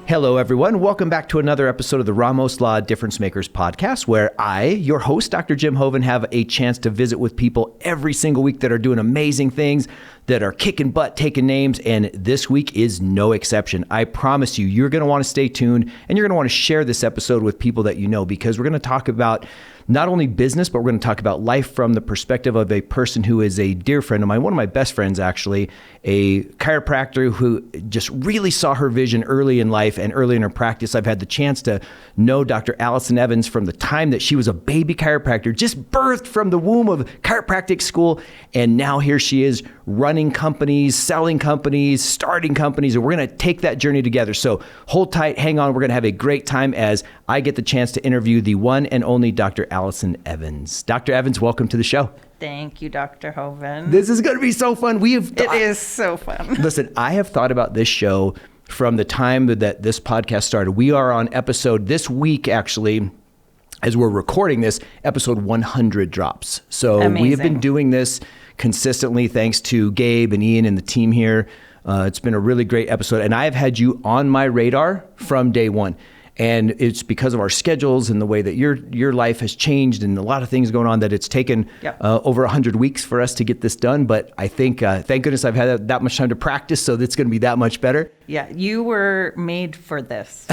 Hello, everyone. Welcome back to another episode of the Ramos Law Difference Makers podcast, where I, your host, Dr. Jim Hoven, have a chance to visit with people every single week that are doing amazing things, that are kicking butt, taking names, and this week is no exception. I promise you, you're going to want to stay tuned, and you're going to want to share this episode with people that you know, because we're going to talk about not only business, but we're going to talk about life from the perspective of a person who is a dear friend of mine, one of my best friends actually, a chiropractor who just really saw her vision early in life and early in her practice. I've had the chance to know Dr. Allison Evans from the time that she was a baby chiropractor, just birthed from the womb of chiropractic school. And now here she is running companies, selling companies, starting companies, and we're going to take that journey together. So hold tight, hang on. We're going to have a great time as I get the chance to interview the one and only Dr. Alyson Evans. Dr. Evans, welcome to the show. Thank you, Dr. Hoven. This is going to be so fun. It is so fun. Listen, I have thought about this show from the time that this podcast started. We are on episode this week, actually, as we're recording this, episode 100 drops. So Amazing. We have been doing this consistently thanks to Gabe and Ian and the team here. It's been a really great episode, and I have had you on my radar from day one. And it's because of our schedules and the way that your life has changed and a lot of things going on that it's taken over 100 weeks for us to get this done. But I think, thank goodness I've had that much time to practice, so it's going to be that much better. Yeah, you were made for this.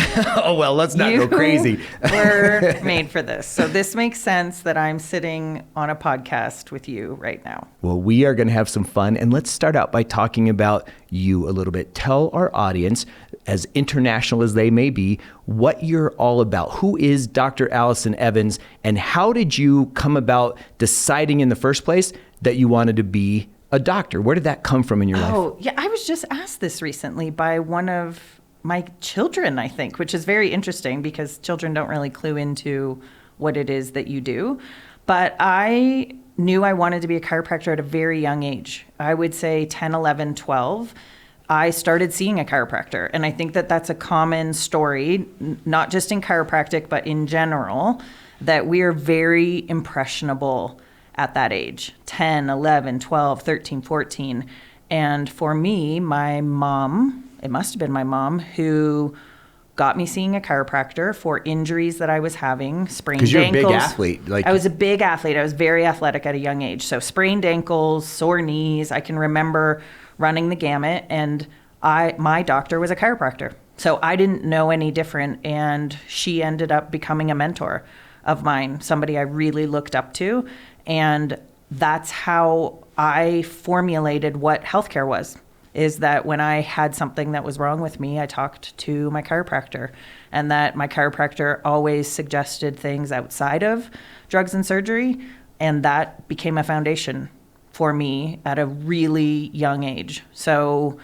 Oh, well, let's not go crazy. We're made for this. So this makes sense that I'm sitting on a podcast with you right now. Well, we are going to have some fun. And let's start out by talking about you a little bit. Tell our audience, as international as they may be, what you're all about. Who is Dr. Alyson Evans, and how did you come about deciding in the first place that you wanted to be a doctor? Where did that come from in your life? Oh, yeah, I was just asked this recently by one of my children, I think, which is very interesting because children don't really clue into what it is that you do. But I knew I wanted to be a chiropractor at a very young age. I would say 10, 11, 12. I started seeing a chiropractor. And I think that that's a common story, not just in chiropractic, but in general, that we are very impressionable at that age, 10, 11, 12, 13, 14. And for me, my mom, it must have been my mom, who got me seeing a chiropractor for injuries that I was having, sprained ankles. Because you're a big athlete. I was a big athlete. I was very athletic at a young age. So sprained ankles, sore knees. I can remember running the gamut, and my doctor was a chiropractor. So I didn't know any different, and she ended up becoming a mentor of mine, somebody I really looked up to, and that's how I formulated what healthcare was, is that when I had something that was wrong with me, I talked to my chiropractor, and that my chiropractor always suggested things outside of drugs and surgery, and that became a foundation for me at a really young age. So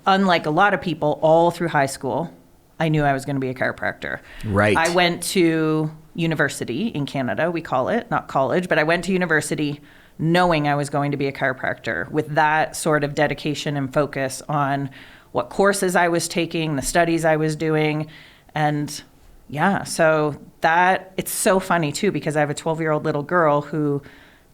unlike a lot of people, all through high school, I knew I was going to be a chiropractor. Right. I went to university in Canada, we call it, not college, but I went to university knowing I was going to be a chiropractor with that sort of dedication and focus on what courses I was taking, the studies I was doing. And yeah, so that, it's so funny too, because I have a 12-year-old little girl who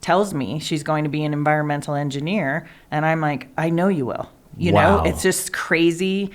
tells me she's going to be an environmental engineer. And I'm like, I know you will. You know, it's just crazy.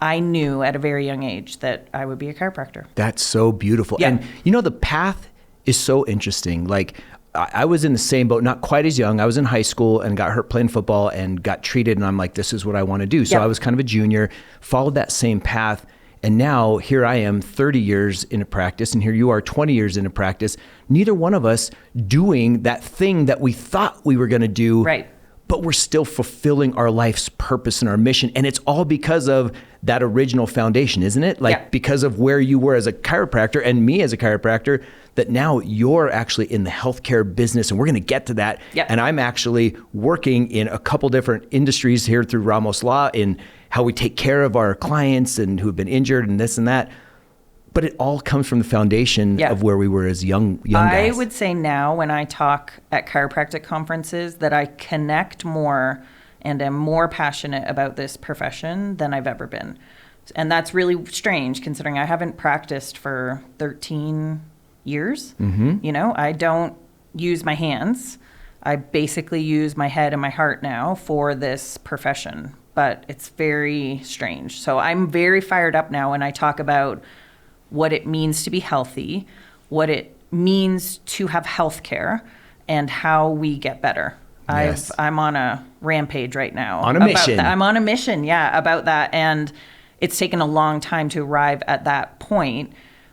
I knew at a very young age that I would be a chiropractor. That's so beautiful. Yeah. And you know, the path is so interesting. Like, I was in the same boat, not quite as young. I was in high school and got hurt playing football and got treated. And I'm like, this is what I want to do. So I was kind of a junior, followed that same path. And now here I am 30 years into practice, and here you are 20 years into practice. Neither one of us doing that thing that we thought we were going to do. Right. But we're still fulfilling our life's purpose and our mission. And it's all because of that original foundation, isn't it? Like because of where you were as a chiropractor and me as a chiropractor, that now you're actually in the healthcare business, and we're going to get to that. And I'm actually working in a couple different industries here through Ramos Law in how we take care of our clients and who have been injured and this and that. But it all comes from the foundation of where we were as young guys. I would say now when I talk at chiropractic conferences that I connect more and am more passionate about this profession than I've ever been. And that's really strange considering I haven't practiced for 13 years. You know, I don't use my hands. I basically use my head and my heart now for this profession, but it's very strange. So I'm very fired up now when I talk about what it means to be healthy, what it means to have health care, and how we get better. Yes. I'm on a rampage right now. On a mission. I'm on a mission, about that. And it's taken a long time to arrive at that point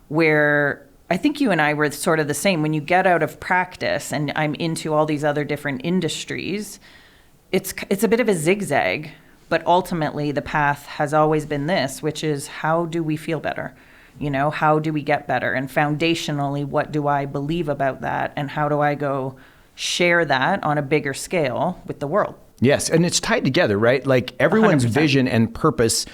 where I think you and I were sort of the same. When you get out of practice, and I'm into all these other different industries, it's a bit of a zigzag, but ultimately the path has always been this, which is how do we feel better? How do we get better? And foundationally, what do I believe about that? And how do I go share that on a bigger scale with the world? Yes. And it's tied together, right? Like everyone's 100%. vision and purpose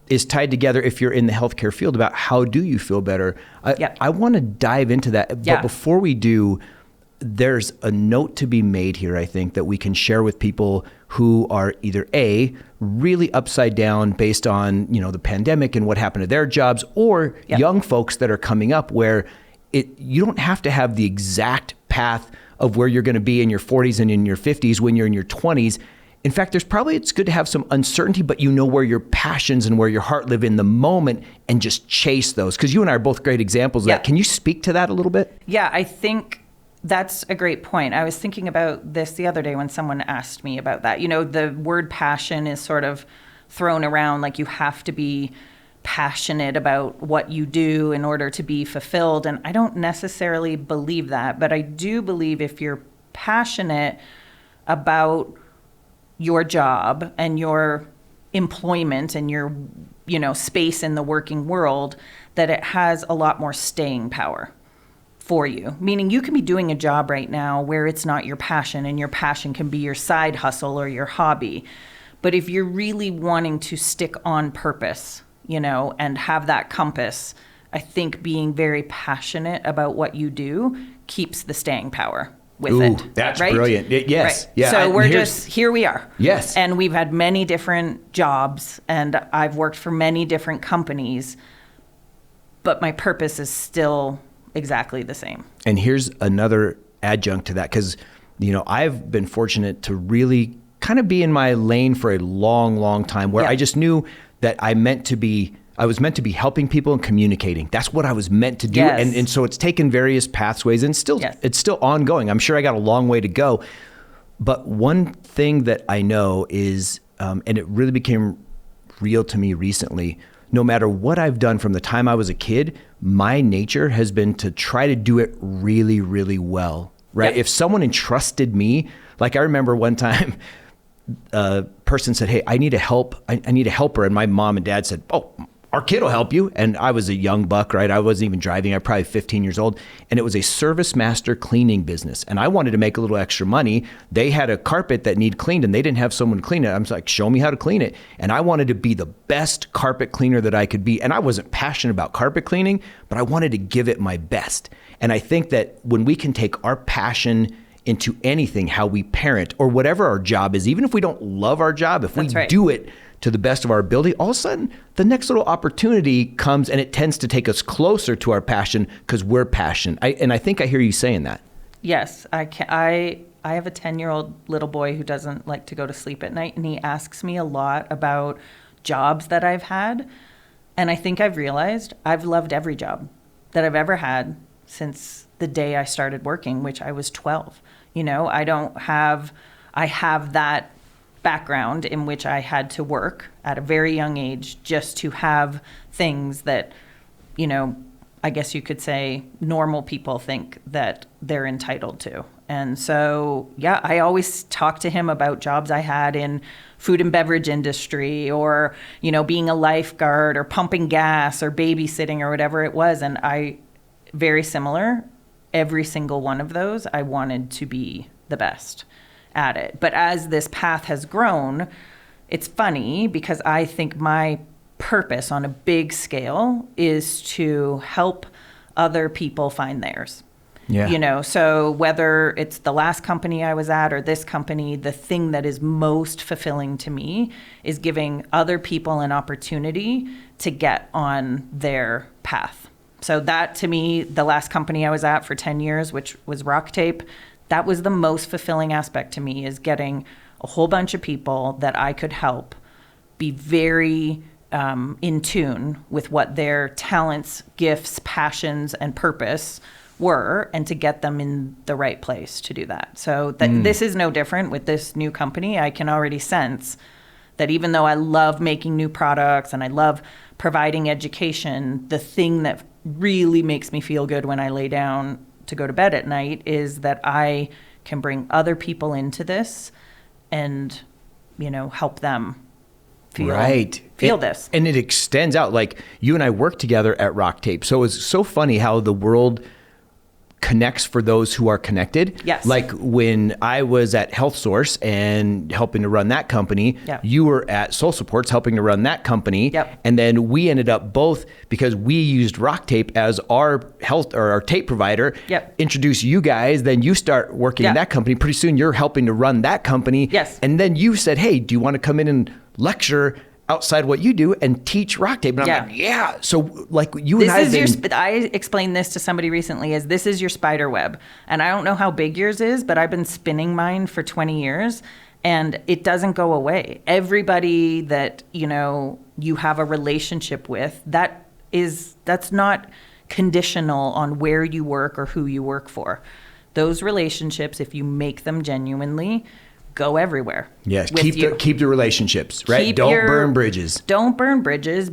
is tied together if you're in the healthcare field about how do you feel better. I want to dive into that. But before we do, there's a note to be made here, I think, that we can share with people who are either A, really upside down based on, the pandemic and what happened to their jobs, or young folks that are coming up where you don't have to have the exact path of where you're going to be in your 40s and in your 50s when you're in your 20s. In fact, it's good to have some uncertainty, but where your passions and where your heart live in the moment and just chase those. Because you and I are both great examples of that. Can you speak to that a little bit? Yeah, I think that's a great point. I was thinking about this the other day when someone asked me about that. The word passion is sort of thrown around like you have to be passionate about what you do in order to be fulfilled. And I don't necessarily believe that, but I do believe if you're passionate about your job and your employment and your, space in the working world, that it has a lot more staying power for you. Meaning you can be doing a job right now where it's not your passion, and your passion can be your side hustle or your hobby. But if you're really wanting to stick on purpose, and have that compass, I think being very passionate about what you do keeps the staying power with it. That's right? brilliant. Yes. Right. Yeah. So here we are. Yes. And we've had many different jobs, and I've worked for many different companies, but my purpose is still exactly the same. And here's another adjunct to that, because, I've been fortunate to really kind of be in my lane for a long, long time where I just knew that I was meant to be helping people and communicating. That's what I was meant to do. Yes. And so it's taken various pathways, and it's still ongoing. I'm sure I got a long way to go. But one thing that I know is, and it really became real to me recently, no matter what I've done from the time I was a kid, my nature has been to try to do it really, really well, right? If someone entrusted me, like I remember one time, a person said, "Hey, I need a helper." And my mom and dad said, "Oh, our kid will help you." And I was a young buck, right? I wasn't even driving. I was probably 15 years old. And it was a service master cleaning business. And I wanted to make a little extra money. They had a carpet that needed cleaned, and they didn't have someone clean it. I was like, show me how to clean it. And I wanted to be the best carpet cleaner that I could be. And I wasn't passionate about carpet cleaning, but I wanted to give it my best. And I think that when we can take our passion into anything, how we parent or whatever our job is, even if we don't love our job, if we do it to the best of our ability, all of a sudden the next little opportunity comes, and it tends to take us closer to our passion because we're passionate. And I think I hear you saying that. Yes, I have a 10-year-old little boy who doesn't like to go to sleep at night, and he asks me a lot about jobs that I've had. And I think I've realized I've loved every job that I've ever had since the day I started working, which I was 12. I have that background in which I had to work at a very young age just to have things that, I guess you could say normal people think that they're entitled to. And so, I always talk to him about jobs I had in food and beverage industry, or, being a lifeguard or pumping gas or babysitting or whatever it was. And very similar, every single one of those, I wanted to be the best at it. But as this path has grown, it's funny because I think my purpose on a big scale is to help other people find theirs. Yeah. So whether it's the last company I was at or this company, the thing that is most fulfilling to me is giving other people an opportunity to get on their path. So that, to me, the last company I was at for 10 years, which was Rock Tape, that was the most fulfilling aspect to me, is getting a whole bunch of people that I could help be very in tune with what their talents, gifts, passions, and purpose were, and to get them in the right place to do that. So this is no different with this new company. I can already sense that even though I love making new products and I love providing education, the thing that really makes me feel good when I lay down to go to bed at night is that I can bring other people into this and, help them feel this. And it extends out. Like, you and I work together at Rock Tape. So it's so funny how the world connects for those who are connected. Yes. Like when I was at Health Source and helping to run that company, you were at Soul Supports helping to run that company. Yep. And then we ended up both, because we used Rock Tape as our health or our tape provider, introduce you guys, then you start working in that company. Pretty soon you're helping to run that company. Yes. And then you said, hey, do you want to come in and lecture outside what you do and teach Rock Tape? And I'm like, yeah. So like you and I explained this to somebody recently as this is your spider web. And I don't know how big yours is, but I've been spinning mine for 20 years and it doesn't go away. Everybody that, you have a relationship with, that's not conditional on where you work or who you work for. Those relationships, if you make them genuinely, go everywhere. Yes, keep the relationships, right? Don't burn bridges. Don't burn bridges.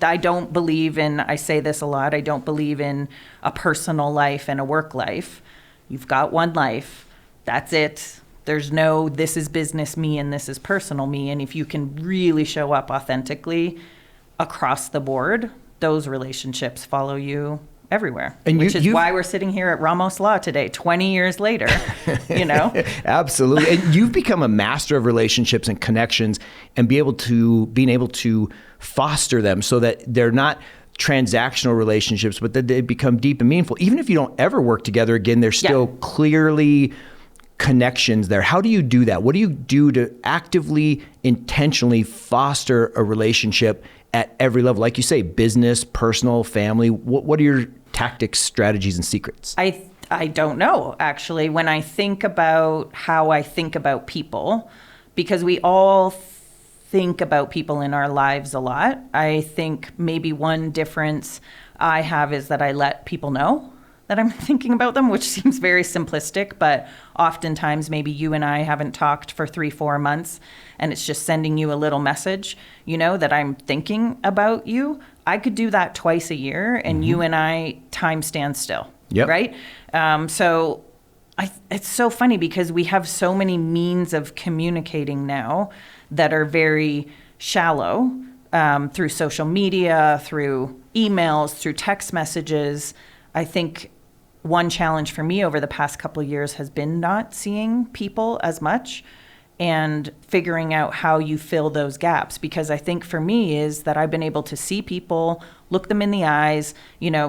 I don't believe in, I say this a lot, I don't believe in a personal life and a work life. You've got one life. That's it. There's no, this is business me and this is personal me. And if you can really show up authentically across the board, those relationships follow you everywhere, and which is why we're sitting here at Ramos Law today, 20 years later, Absolutely. And you've become a master of relationships and connections and being able to foster them so that they're not transactional relationships, but that they become deep and meaningful. Even if you don't ever work together again, there's still clearly connections there. How do you do that? What do you do to actively, intentionally foster a relationship at every level? Like you say, business, personal, family. What are your tactics, strategies, and secrets? I don't know, actually. When I think about how I think about people, because we all think about people in our lives a lot, I think maybe one difference I have is that I let people know that I'm thinking about them, which seems very simplistic, but oftentimes maybe you and I haven't talked for 3-4 months and it's just sending you a little message, that I'm thinking about you. I could do that twice a year and you and I, time stands still, right? So it's so funny because we have so many means of communicating now that are very shallow, through social media, through emails, through text messages. I think one challenge for me over the past couple of years has been not seeing people as much and figuring out how you fill those gaps. Because I think for me is that I've been able to see people, look them in the eyes,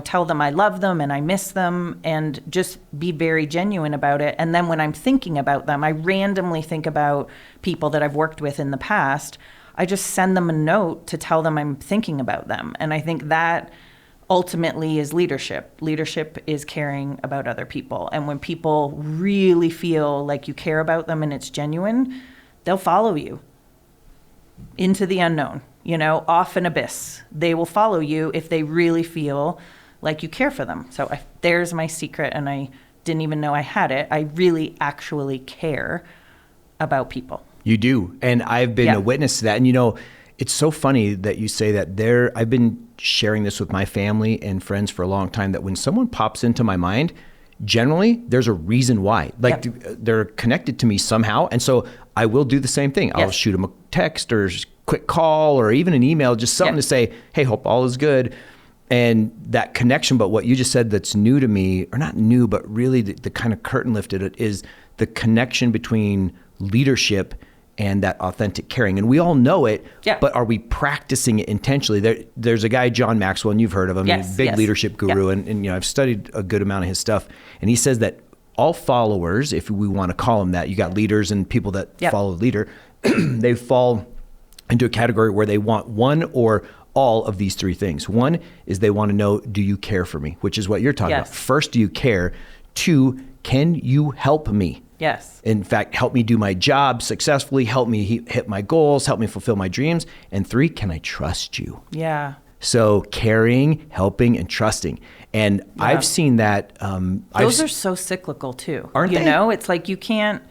tell them I love them and I miss them and just be very genuine about it. And then when I'm thinking about them, I randomly think about people that I've worked with in the past. I just send them a note to tell them I'm thinking about them. And I think that ultimately is leadership. Leadership is caring about other people. And when people really feel like you care about them and it's genuine, they'll follow you into the unknown, off an abyss. They will follow you if they really feel like you care for them. So there's my secret, and I didn't even know I had it. I really actually care about people. You do. And I've been a witness to that. And it's so funny that you say that. I've been sharing this with my family and friends for a long time, that when someone pops into my mind, generally there's a reason why. They're connected to me somehow. And so I will do the same thing. I'll shoot them a text or a quick call or even an email, just something to say, hey, hope all is good. And that connection. But what you just said that's new to me, or not new, but really the kind of curtain lifted, is the connection between leadership and that authentic caring. And we all know it, but are we practicing it intentionally? There's a guy, John Maxwell, and you've heard of him, he's a big leadership guru, and I've studied a good amount of his stuff. And he says that all followers, if we want to call them that, you got leaders and people that follow the leader, they fall into a category where they want one or all of these three things. One is they want to know, do you care for me? Which is what you're talking about. First, do you care? Two, can you help me? Yes. In fact, help me do my job successfully, help me hit my goals, help me fulfill my dreams. And 3, can I trust you? Yeah. So caring, helping, and trusting. And I've seen that. Those are so cyclical too. Aren't they? You know, it's like you can't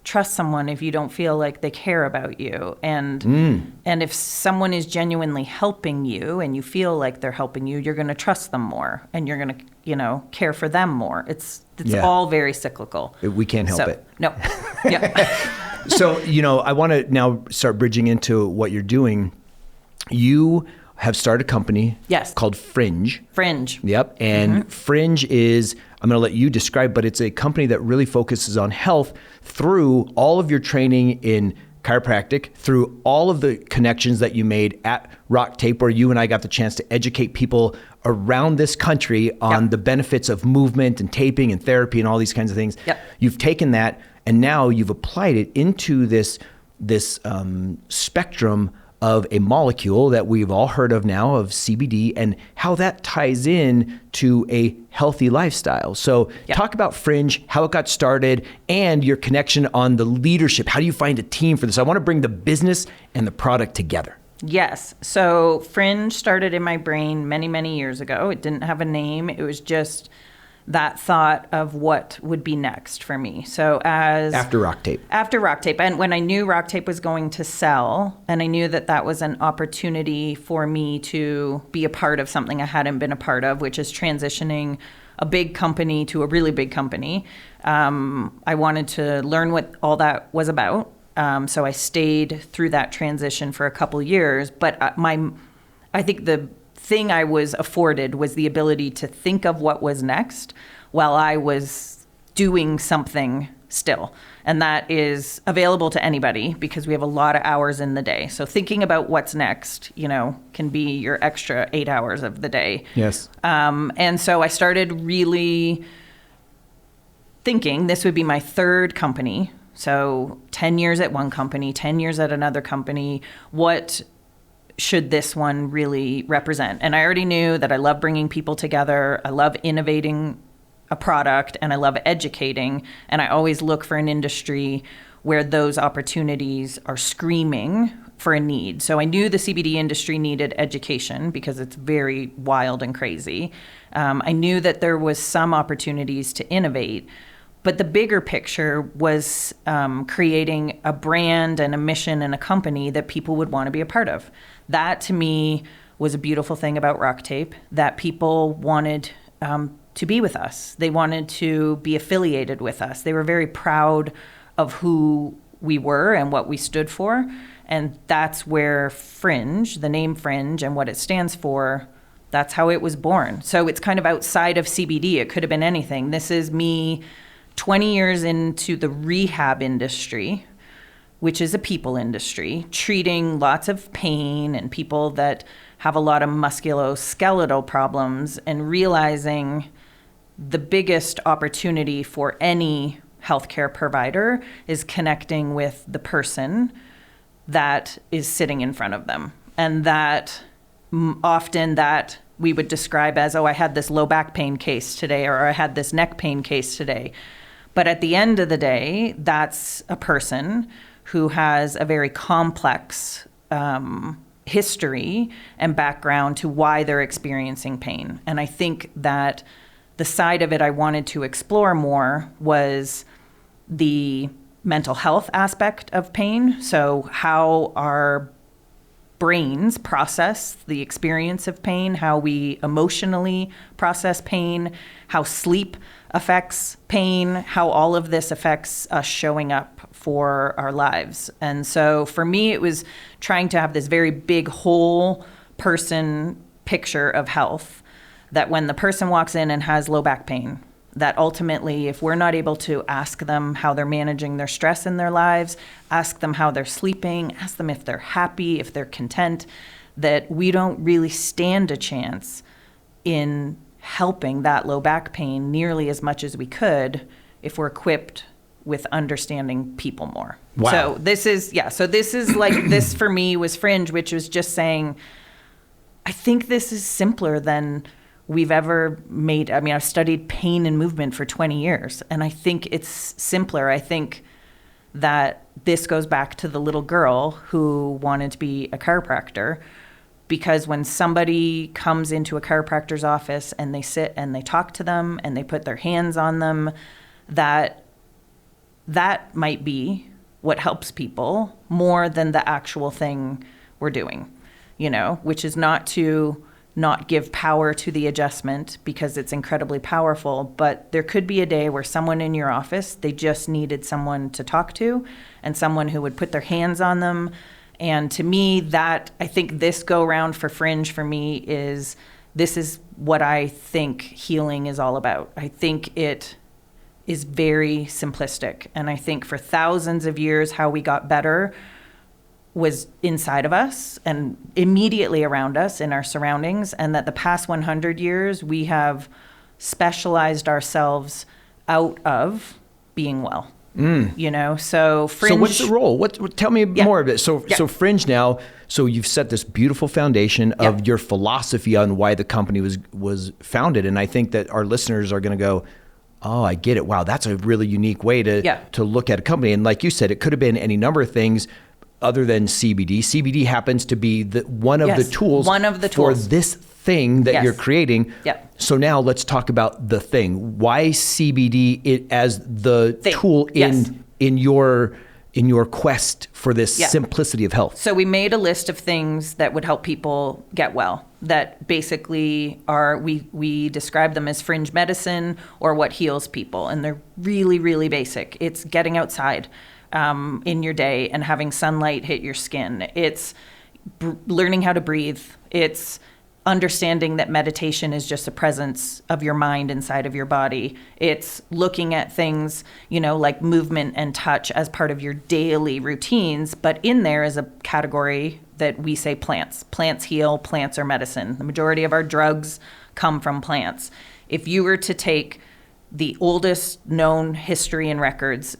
trust someone if you don't feel like they care about you. And if someone is genuinely helping you and you feel like they're helping you, you're going to trust them more and you're going to, care for them more. It's all very cyclical. We can't help it. No. Yeah. So, I want to now start bridging into what you're doing. You have started a company called Fringe. Fringe. Yep. And Fringe is, I'm going to let you describe, but it's a company that really focuses on health through all of your training in chiropractic, through all of the connections that you made at Rock Tape, where you and I got the chance to educate people around this country on the benefits of movement and taping and therapy and all these kinds of things. Yep. You've taken that and now you've applied it into this spectrum of a molecule that we've all heard of now, of CBD, and how that ties in to a healthy lifestyle. So talk about Fringe, how it got started, and your connection on the leadership. How do you find a team for this? I want to bring the business and the product together. Yes. So Fringe started in my brain many, many years ago. It didn't have a name. It was just that thought of what would be next for me. So after Rock Tape, and when I knew Rock Tape was going to sell, and I knew that was an opportunity for me to be a part of something I hadn't been a part of, which is transitioning a big company to a really big company. I wanted to learn what all that was about. So I stayed through that transition for a couple years, but I think the thing I was afforded was the ability to think of what was next while I was doing something still. And that is available to anybody because we have a lot of hours in the day. So thinking about what's next, can be your extra 8 hours of the day. Yes. And so I started really thinking this would be my third company. So 10 years at one company, 10 years at another company. What should this one really represent? And I already knew that I love bringing people together. I love innovating a product and I love educating. And I always look for an industry where those opportunities are screaming for a need. So I knew the CBD industry needed education because it's very wild and crazy. I knew that there was some opportunities to innovate. But the bigger picture was creating a brand and a mission and a company that people would want to be a part of. That, to me, was a beautiful thing about Rock Tape, that people wanted to be with us. They wanted to be affiliated with us. They were very proud of who we were and what we stood for. And that's where Fringe, the name Fringe and what it stands for, that's how it was born. So it's kind of outside of CBD. It could have been anything. This is me 20 years into the rehab industry, which is a people industry, treating lots of pain and people that have a lot of musculoskeletal problems, and realizing the biggest opportunity for any healthcare provider is connecting with the person that is sitting in front of them. And that often that we would describe as, I had this low back pain case today, or I had this neck pain case today. But at the end of the day, that's a person who has a very complex history and background to why they're experiencing pain. And I think that the side of it I wanted to explore more was the mental health aspect of pain. So how our brains process the experience of pain, how we emotionally process pain, how sleep affects pain, how all of this affects us showing up for our lives. And so for me, it was trying to have this very big whole person picture of health, that when the person walks in and has low back pain, that ultimately, if we're not able to ask them how they're managing their stress in their lives, ask them how they're sleeping, ask them if they're happy, if they're content, that we don't really stand a chance in helping that low back pain nearly as much as we could if we're equipped with understanding people more. Wow. So this is like, this for me was Fringe, which was just saying, I think this is simpler than we've ever made. I mean, I've studied pain and movement for 20 years, and I think it's simpler. I think that this goes back to the little girl who wanted to be a chiropractor, because when somebody comes into a chiropractor's office and they sit and they talk to them and they put their hands on them, that might be what helps people more than the actual thing we're doing, which is not to not give power to the adjustment, because it's incredibly powerful. But there could be a day where someone in your office, they just needed someone to talk to and someone who would put their hands on them. And to me, that, I think this go round for Fringe for me this is what I think healing is all about. I think it is very simplistic. And I think for thousands of years, how we got better was inside of us and immediately around us in our surroundings. And that the past 100 years, we have specialized ourselves out of being well. So Fringe. So what's the role? Tell me more of it. So Fringe now, so you've set this beautiful foundation of your philosophy on why the company was founded. And I think that our listeners are going to go, oh, I get it. Wow, that's a really unique way to look at a company. And like you said, it could have been any number of things other than CBD. CBD happens to be one of the tools for this thing that you're creating. Yep. So now let's talk about the thing. Why CBD as the tool in your quest for this simplicity of health? So we made a list of things that would help people get well, that basically we describe them as fringe medicine or what heals people. And they're really, really basic. It's getting outside in your day and having sunlight hit your skin. It's learning how to breathe. It's understanding that meditation is just a presence of your mind inside of your body. It's looking at things, like movement and touch as part of your daily routines. But in there is a category that we say plants. Plants heal, plants are medicine. The majority of our drugs come from plants. If you were to take the oldest known history and records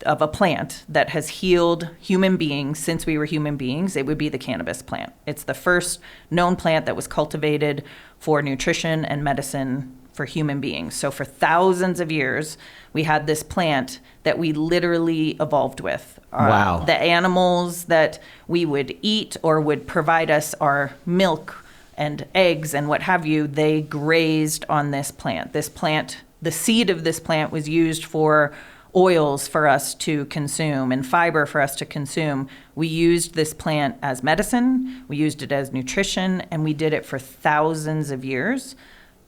of a plant that has healed human beings since we were human beings, it would be the cannabis plant. It's the first known plant that was cultivated for nutrition and medicine for human beings. So for thousands of years, we had this plant that we literally evolved with. Wow. The animals that we would eat or would provide us our milk and eggs and what have you, they grazed on this plant. This plant, the seed of this plant was used for oils for us to consume and fiber for us to consume. We used this plant as medicine, we used it as nutrition, and we did it for thousands of years.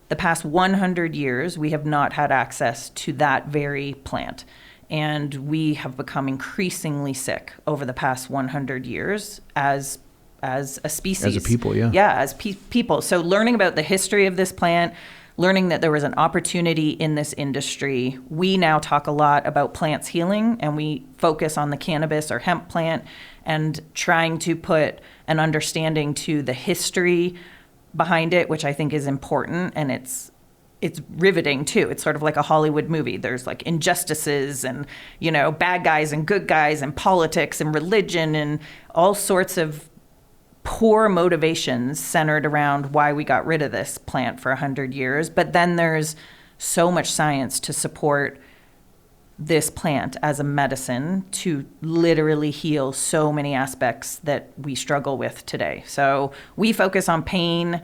The past 100 years, we have not had access to that very plant. And we have become increasingly sick over the past 100 years as a species. As a people, yeah. Yeah, as people. So learning about the history of this plant, learning that there was an opportunity in this industry. We now talk a lot about plants healing, and we focus on the cannabis or hemp plant and trying to put an understanding to the history behind it, which I think is important. And it's riveting too. It's sort of like a Hollywood movie. There's like injustices and, bad guys and good guys and politics and religion and all sorts of poor motivations centered around why we got rid of this plant for 100 years. But then there's so much science to support this plant as a medicine to literally heal so many aspects that we struggle with today. So we focus on pain,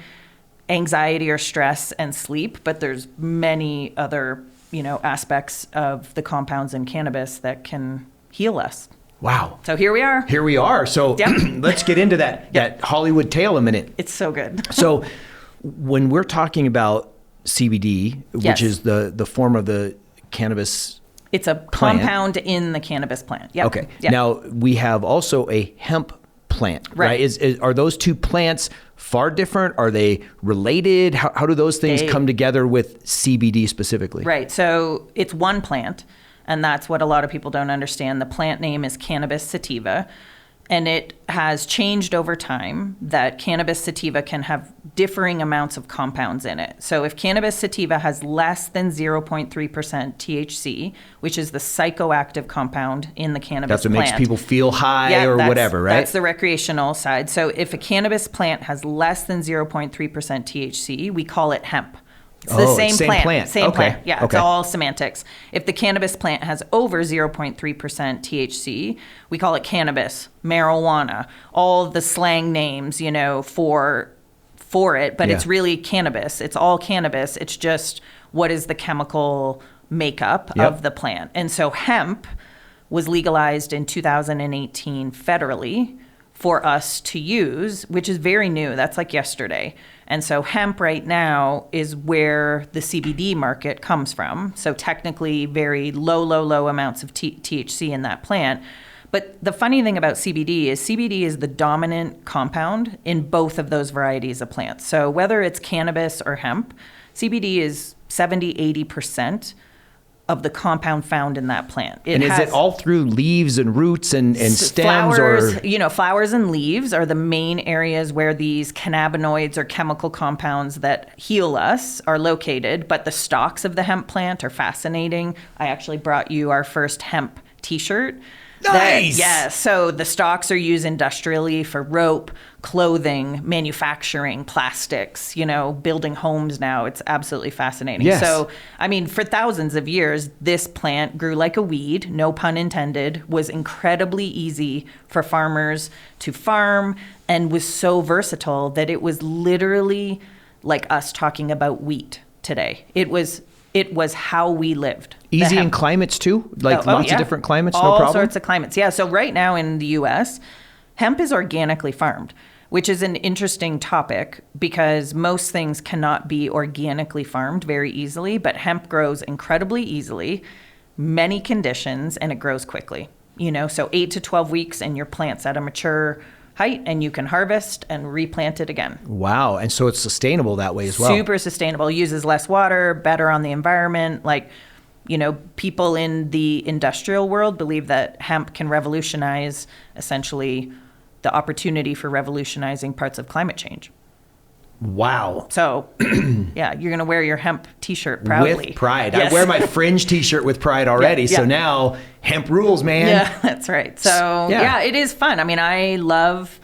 anxiety or stress, and sleep, but there's many other, aspects of the compounds in cannabis that can heal us. Wow. So here we are. Here we are. So let's get into that Hollywood tale a minute. It's so good. So when we're talking about CBD, which is the form of the cannabis It's a plant. Compound in the cannabis plant. Yep. Okay. Yep. Now we have also a hemp plant, right? Are those two plants far different? Are they related? How do those things come together with CBD specifically? Right. So it's one plant. And that's what a lot of people don't understand. The plant name is cannabis sativa, and it has changed over time that cannabis sativa can have differing amounts of compounds in it. So if cannabis sativa has less than 0.3% THC, which is the psychoactive compound in the cannabis That's what plant. makes people feel high or whatever, right? That's the recreational side. So if a cannabis plant has less than 0.3% THC, we call it hemp. It's the same plant. Same plant. Yeah, it's all semantics. If the cannabis plant has over 0.3% THC, we call it cannabis, marijuana, all the slang names, you know, for it, but it's really cannabis. It's all cannabis. It's just what is the chemical makeup of the plant. And so hemp was legalized in 2018 federally for us to use, which is very new. That's like yesterday. And so hemp right now is where the CBD market comes from. So technically very low amounts of THC in that plant. But the funny thing about CBD is the dominant compound in both of those varieties of plants. So whether it's cannabis or hemp, CBD is 70-80% of the compound found in that plant. And is it all through leaves and roots and stems? Flowers, or flowers and leaves are the main areas where these cannabinoids or chemical compounds that heal us are located. But the stalks of the hemp plant are fascinating. I actually brought you our first hemp t-shirt. Nice. So the stalks are used industrially for rope, clothing, manufacturing, plastics, building homes now. It's absolutely fascinating. Yes. So, I mean, for thousands of years, this plant grew like a weed, no pun intended, was incredibly easy for farmers to farm, and was so versatile that it was literally like us talking about wheat today. It was how we lived. Easy in climates too? Like lots of different climates, no problem? All sorts of climates, yeah. So right now in the U.S., hemp is organically farmed, which is an interesting topic because most things cannot be organically farmed very easily, but hemp grows incredibly easily, many conditions, and it grows quickly. So 8 to 12 weeks and your plant's at a mature height and you can harvest and replant it again. Wow. And so it's sustainable that way as well. Super sustainable. Uses less water, better on the environment. People in the industrial world believe that hemp can revolutionize essentially the opportunity for revolutionizing parts of climate change. Wow. So, yeah, you're going to wear your hemp t-shirt proudly. With pride. Yes. I wear my Fringe t-shirt with pride already. Yeah. So now hemp rules, man. Yeah, that's right. So, yeah, it is fun. I mean, I love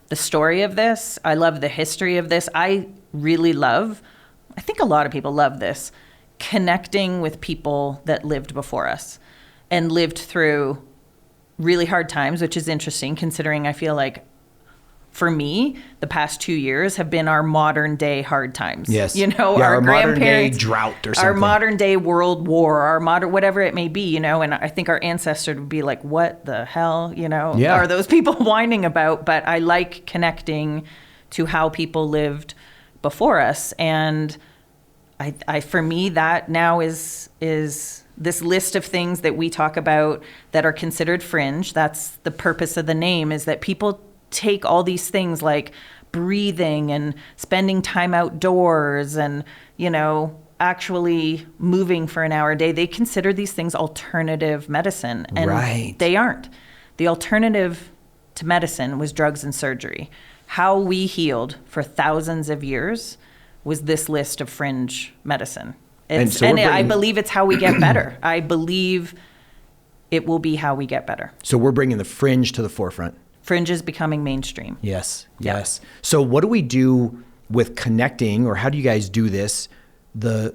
the story of this. I love the history of this. I think a lot of people love this, connecting with people that lived before us and lived through really hard times, which is interesting considering I feel like for me, the past 2 years have been our modern day hard times. Yes. Our modern day grandparents, drought or something. Our modern day world war, our modern, whatever it may be, and I think our ancestors would be like, what the hell, are those people whining about? But I like connecting to how people lived before us. And I for me, that now is this list of things that we talk about that are considered fringe. That's the purpose of the name, is that people take all these things like breathing and spending time outdoors and, actually moving for an hour a day. They consider these things alternative medicine. And they aren't. The alternative to medicine was drugs and surgery. How we healed for thousands of years was this list of fringe medicine. I believe it's how we get better. I believe it will be how we get better. So we're bringing the fringe to the forefront. Fringe is becoming mainstream. Yes. So what do we do with connecting, or how do you guys do this, the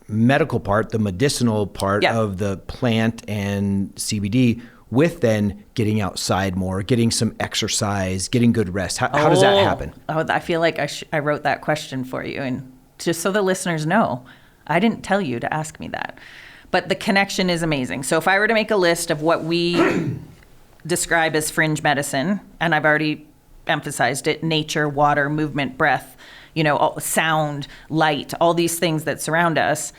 medical part, the medicinal part of the plant and CBD, with then getting outside more, getting some exercise, getting good rest? How does that happen? I feel like I wrote that question for you. And just so the listeners know, I didn't tell you to ask me that. But the connection is amazing. So if I were to make a list of what we describe as fringe medicine, and I've already emphasized it, nature, water, movement, breath, sound, light, all these things that surround us,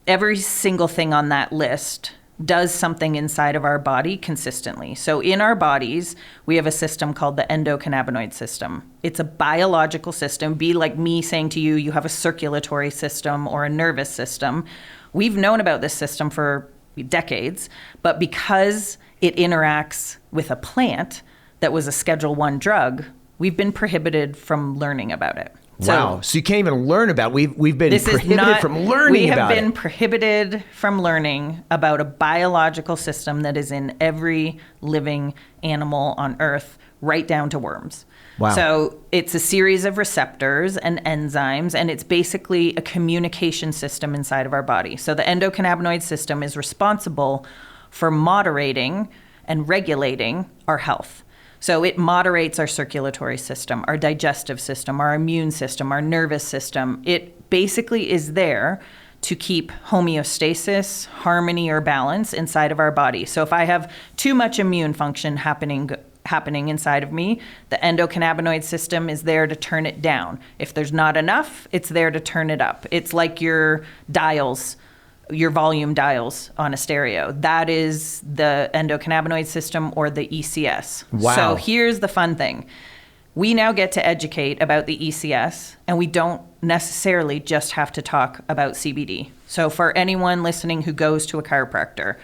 every single thing on that list does something inside of our body consistently. So in our bodies, we have a system called the endocannabinoid system. It's a biological system. Be like me saying to you, you have a circulatory system or a nervous system. We've known about this system for decades, but because it interacts with a plant that was a Schedule I drug, we've been prohibited from learning about it. Wow. So you can't even learn about it. We've been prohibited from learning about it. We have been prohibited from learning about a biological system that is in every living animal on Earth, right down to worms. Wow. So it's a series of receptors and enzymes, and it's basically a communication system inside of our body. So the endocannabinoid system is responsible for moderating and regulating our health. So it moderates our circulatory system, our digestive system, our immune system, our nervous system. It basically is there to keep homeostasis, harmony, or balance inside of our body. So if I have too much immune function happening inside of me, the endocannabinoid system is there to turn it down. If there's not enough, it's there to turn it up. It's like your dials, your volume dials on a stereo. That is the endocannabinoid system, or the ECS. Wow. So here's the fun thing. We now get to educate about the ECS, and we don't necessarily just have to talk about CBD. So for anyone listening who goes to a chiropractor,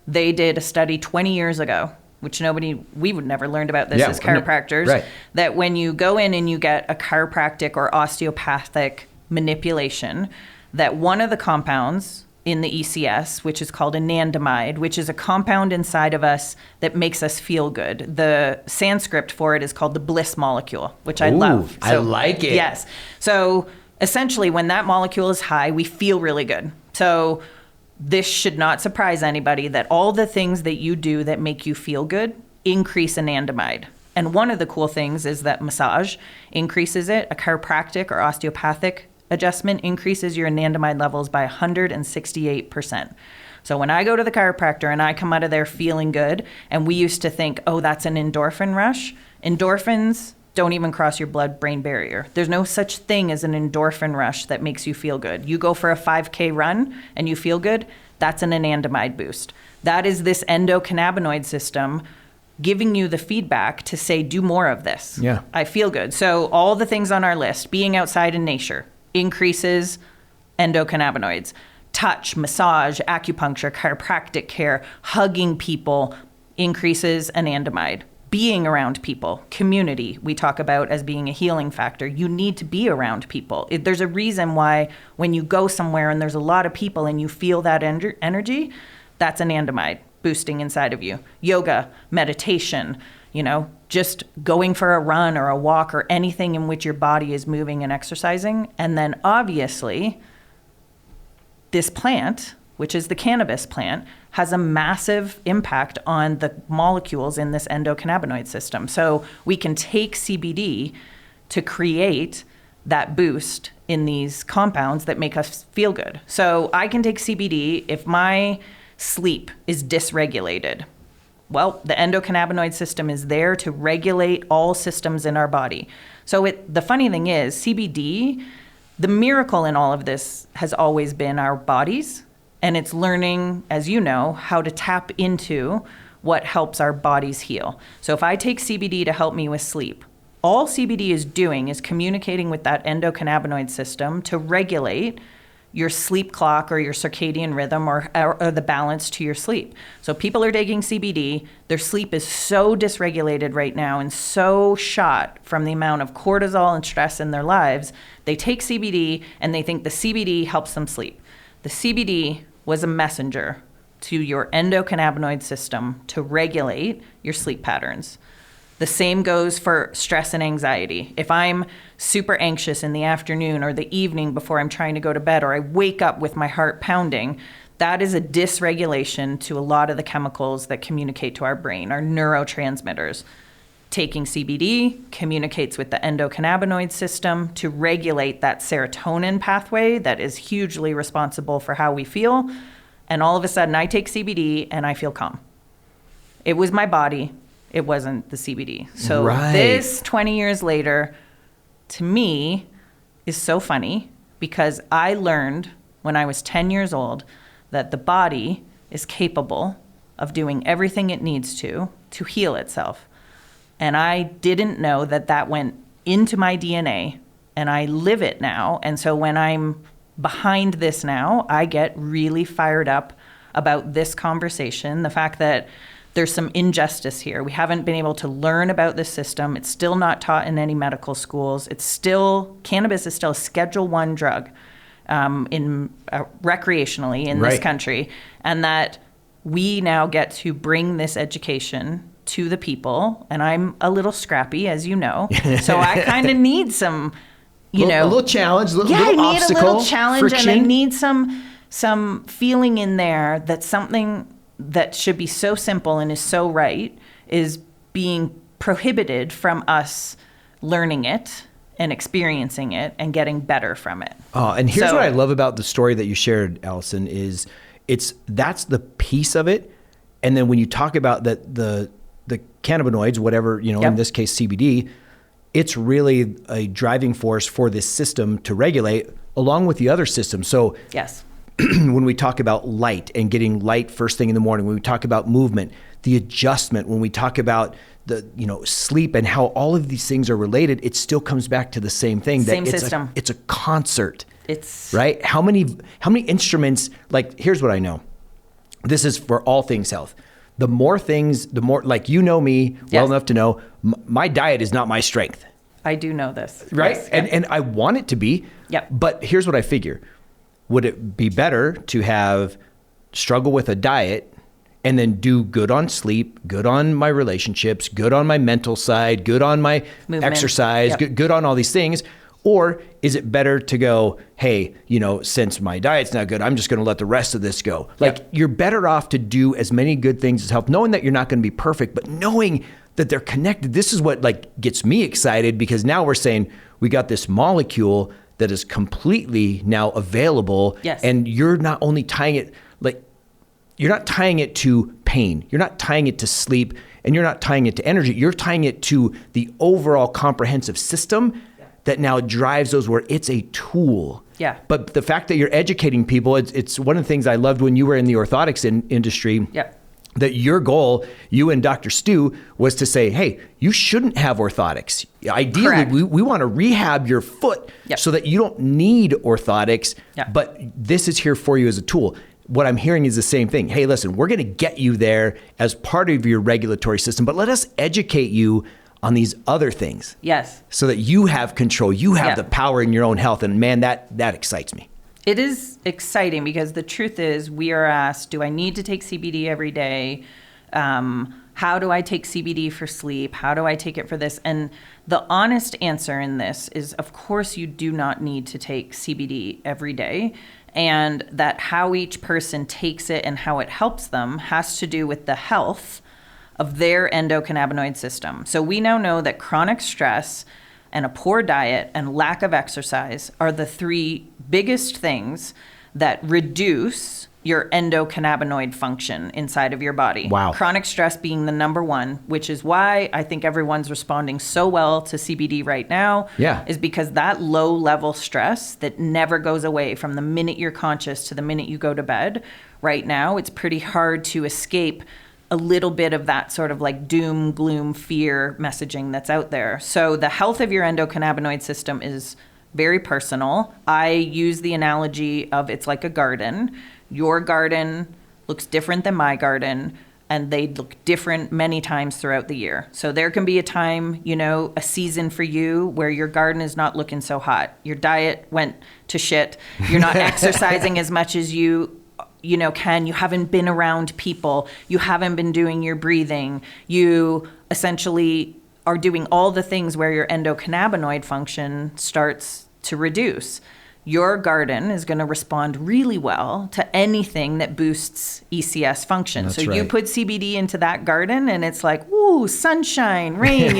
they did a study 20 years ago, which we would never learned about this as chiropractors, right, that when you go in and you get a chiropractic or osteopathic manipulation, that one of the compounds in the ECS, which is called anandamide, which is a compound inside of us that makes us feel good. The Sanskrit for it is called the bliss molecule, which I love. So, I like it. Yes. So essentially, when that molecule is high, we feel really good. So this should not surprise anybody that all the things that you do that make you feel good increase anandamide. And one of the cool things is that massage increases it. A chiropractic or osteopathic adjustment increases your anandamide levels by 168%. So when I go to the chiropractor and I come out of there feeling good, and we used to think, oh, that's an endorphin rush. Endorphins don't even cross your blood-brain barrier. There's no such thing as an endorphin rush that makes you feel good. You go for a 5K run and you feel good, that's an anandamide boost. That is this endocannabinoid system giving you the feedback to say, do more of this. Yeah. I feel good. So all the things on our list, being outside in nature, increases endocannabinoids. Touch, massage, acupuncture, chiropractic care, hugging people increases anandamide. Being around people, community, we talk about as being a healing factor. You need to be around people. There's a reason why when you go somewhere and there's a lot of people and you feel that energy, that's anandamide boosting inside of you. Yoga, meditation, just going for a run or a walk or anything in which your body is moving and exercising. And then obviously, this plant, which is the cannabis plant, has a massive impact on the molecules in this endocannabinoid system. So we can take CBD to create that boost in these compounds that make us feel good. So I can take CBD if my sleep is dysregulated. Well, the endocannabinoid system is there to regulate all systems in our body. So the funny thing is, CBD, the miracle in all of this has always been our bodies. And it's learning, as you know, how to tap into what helps our bodies heal. So if I take CBD to help me with sleep, all CBD is doing is communicating with that endocannabinoid system to regulate your sleep clock or your circadian rhythm or the balance to your sleep. So people are taking CBD, their sleep is so dysregulated right now and so shot from the amount of cortisol and stress in their lives, they take CBD and they think the CBD helps them sleep. The CBD was a messenger to your endocannabinoid system to regulate your sleep patterns. The same goes for stress and anxiety. If I'm super anxious in the afternoon or the evening before I'm trying to go to bed, or I wake up with my heart pounding, that is a dysregulation to a lot of the chemicals that communicate to our brain, our neurotransmitters. Taking CBD communicates with the endocannabinoid system to regulate that serotonin pathway that is hugely responsible for how we feel. And all of a sudden, I take CBD and I feel calm. It was my body. It wasn't the CBD. So This 20 years later, to me, is so funny because I learned when I was 10 years old that the body is capable of doing everything it needs to heal itself. And I didn't know that went into my DNA, and I live it now. And so when I'm behind this now, I get really fired up about this conversation, the fact that there's some injustice here. We haven't been able to learn about this system. It's still not taught in any medical schools. Cannabis is still a Schedule I drug recreationally in this country. And that we now get to bring this education to the people. And I'm a little scrappy, as you know. So I kind of need some, a little challenge, a little I need obstacle, a little challenge, friction. and I need some feeling in there that something that should be so simple and is so right is being prohibited from us learning it and experiencing it and getting better from it. Oh, and here's what I love about the story that you shared, Alyson, is that's the piece of it. And then when you talk about the cannabinoids, whatever, in this case, CBD, it's really a driving force for this system to regulate along with the other systems. So yes. When we talk about light and getting light first thing in the morning, when we talk about movement, the adjustment, when we talk about the sleep and how all of these things are related, it still comes back to the same thing. Same system. It's a concert. It's right. How many instruments? Like, here's what I know. This is for all things health. The more things, the more, like, me well enough to know my diet is not my strength. I do know this. Right. Yes. And I want it to be. Yep. But here's what I figure. Would it be better to struggle with a diet and then do good on sleep, good on my relationships, good on my mental side, good on my movement, exercise, good on all these things? Or is it better to go, hey, since my diet's not good, I'm just going to let the rest of this go? Like, you're better off to do as many good things as health, knowing that you're not going to be perfect, but knowing that they're connected. This is what gets me excited, because now we're saying we got this molecule that is completely now available. Yes. And you're not only tying it, you're not tying it to pain. You're not tying it to sleep, and you're not tying it to energy. You're tying it to the overall comprehensive system that now drives those, where it's a tool. Yeah. But the fact that you're educating people, it's one of the things I loved when you were in the orthotics industry. Yep. That your goal, you and Dr. Stu, was to say, hey, you shouldn't have orthotics. Ideally, we want to rehab your foot so that you don't need orthotics, but this is here for you as a tool. What I'm hearing is the same thing. Hey, listen, we're going to get you there as part of your regulatory system, but let us educate you on these other things. Yes. So that you have control, you have the power in your own health. And man, that excites me. It is exciting, because the truth is, we are asked, do I need to take CBD every day? How do I take CBD for sleep? How do I take it for this? And the honest answer in this is, of course, you do not need to take CBD every day. And that how each person takes it and how it helps them has to do with the health of their endocannabinoid system. So we now know that chronic stress and a poor diet and lack of exercise are the three biggest things that reduce your endocannabinoid function inside of your body. Wow. Chronic stress being the number one, which is why I think everyone's responding so well to CBD right now. Yeah. Is because that low level stress that never goes away from the minute you're conscious to the minute you go to bed. Right now, it's pretty hard to escape a little bit of that sort of doom, gloom, fear messaging that's out there. So the health of your endocannabinoid system is very personal. I use the analogy of it's like a garden. Your garden looks different than my garden, and they look different many times throughout the year. So there can be a time, a season for you where your garden is not looking so hot. Your diet went to shit. You're not exercising as much as you haven't been around people, you haven't been doing your breathing, you essentially are doing all the things where your endocannabinoid function starts to reduce. Your garden is going to respond really well to anything that boosts ECS function. That's so right. You put CBD into that garden and it's like, ooh, sunshine, rain,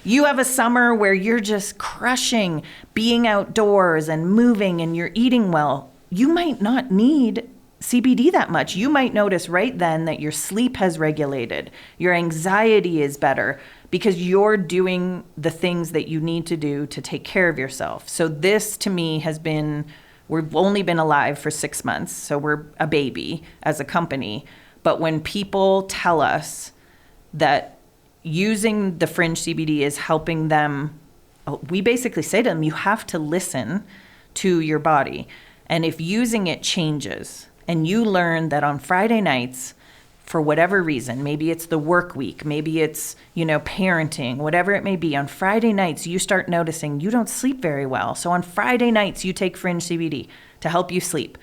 You have a summer where you're just crushing being outdoors and moving and you're eating well. You might not need CBD that much. You might notice right then that your sleep has regulated, your anxiety is better, because you're doing the things that you need to do to take care of yourself. So this to me has been, we've only been alive for 6 months, so we're a baby as a company. But when people tell us that using the Fringe CBD is helping them, we basically say to them, you have to listen to your body. And if using it changes, and you learn that on Friday nights, for whatever reason, maybe it's the work week, maybe it's, parenting, whatever it may be, on Friday nights, you start noticing you don't sleep very well. So on Friday nights, you take Fringe CBD to help you sleep.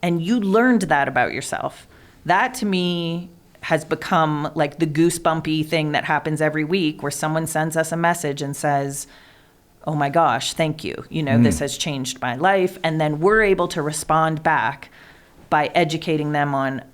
And you learned that about yourself. That to me has become like the goosebumpy thing that happens every week where someone sends us a message and says, oh my gosh, thank you. This has changed my life. And then we're able to respond back by educating them on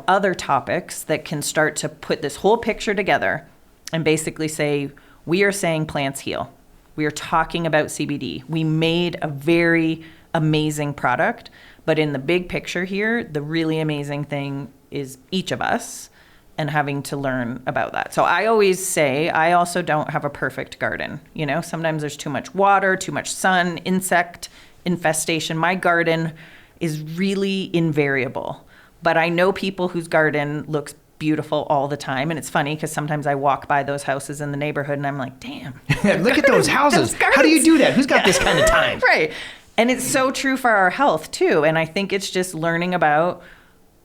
other topics that can start to put this whole picture together and basically say, we are saying plants heal. We are talking about CBD. We made a very amazing product, but in the big picture here, the really amazing thing is each of us and having to learn about that. So I always say, I also don't have a perfect garden. Sometimes there's too much water, too much sun, insect infestation. My garden is really invariable. But I know people whose garden looks beautiful all the time. And it's funny because sometimes I walk by those houses in the neighborhood and I'm like, damn. Look at those houses. How do you do that? Who's got this kind of time? Right. And it's so true for our health too. And I think it's just learning about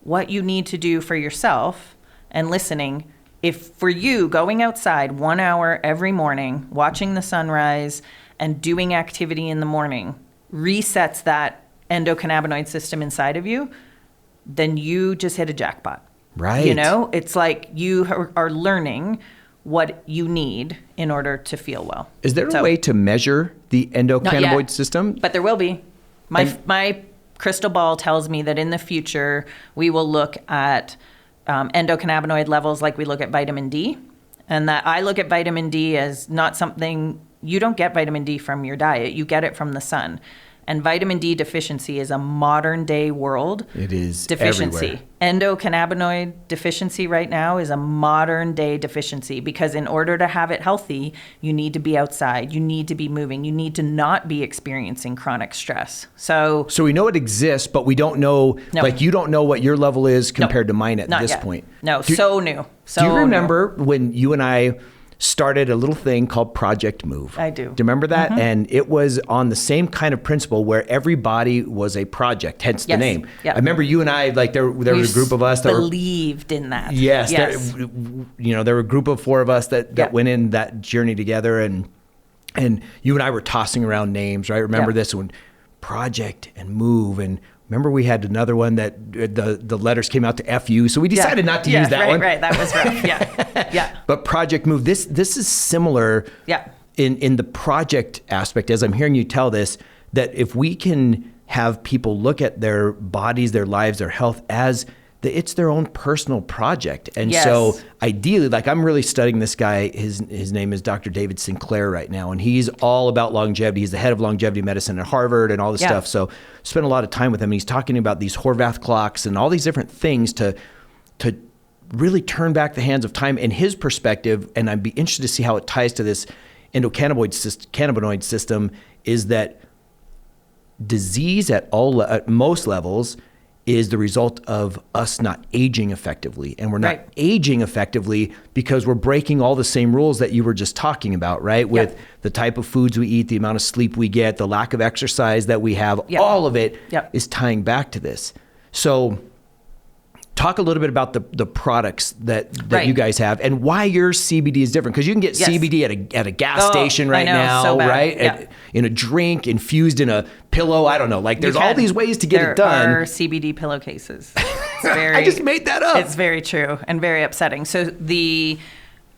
what you need to do for yourself and listening. If for you, going outside 1 hour every morning, watching the sunrise and doing activity in the morning resets that endocannabinoid system inside of you, then you just hit a jackpot. Right. It's like you are learning what you need in order to feel well. Is there a way to measure the endocannabinoid system? But there will be. My crystal ball tells me that in the future, we will look at endocannabinoid levels like we look at vitamin D. And that I look at vitamin D as not something, you don't get vitamin D from your diet, you get it from the sun. And vitamin D deficiency is a modern day world it is deficiency. Everywhere. Endocannabinoid deficiency right now is a modern day deficiency because in order to have it healthy, you need to be outside, you need to be moving, you need to not be experiencing chronic stress. So we know it exists, but we don't know, like you don't know what your level is compared to mine at this point. No, so new. Do you remember when you and I started a little thing called Project Move? I do. Do you remember that? Mm-hmm. And it was on the same kind of principle where everybody was a project, hence the name. Yep. I remember you and I, like there was a group of us that believed in that. Yes. There were a group of 4 of us that went in that journey together, and you and I were tossing around names, right? Remember this one, Project and Move, and remember we had another one that the letters came out to FU, so we decided not to use that one. Right, that was rough. Yeah. But Project Move, this is similar in the project aspect, as I'm hearing you tell this, that if we can have people look at their bodies, their lives, their health as it's their own personal project. And so ideally, like I'm really studying this guy, his name is Dr. David Sinclair right now, and he's all about longevity. He's the head of longevity medicine at Harvard and all this stuff. So spent a lot of time with him. He's talking about these Horvath clocks and all these different things to really turn back the hands of time in his perspective. And I'd be interested to see how it ties to this endocannabinoid system, is that disease at most levels is the result of us not aging effectively. And we're not aging effectively because we're breaking all the same rules that you were just talking about, right? With the type of foods we eat, the amount of sleep we get, the lack of exercise that we have, all of it is tying back to this. So talk a little bit about the products that you guys have and why your CBD is different. Because you can get CBD at a gas station right now, so right? In a drink, infused in a pillow. I don't know. Like there's all these ways to get it done. There are CBD pillowcases. I just made that up. It's very true and very upsetting. So the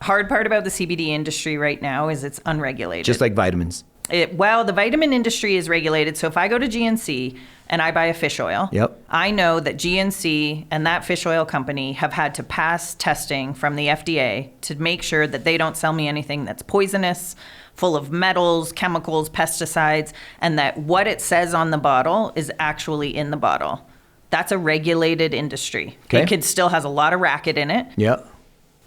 hard part about the CBD industry right now is it's unregulated. Just like vitamins. The vitamin industry is regulated. So if I go to GNC and I buy a fish oil, I know that GNC and that fish oil company have had to pass testing from the FDA to make sure that they don't sell me anything that's poisonous, full of metals, chemicals, pesticides, and that what it says on the bottle is actually in the bottle. That's a regulated industry. Okay. It still has a lot of racket in it.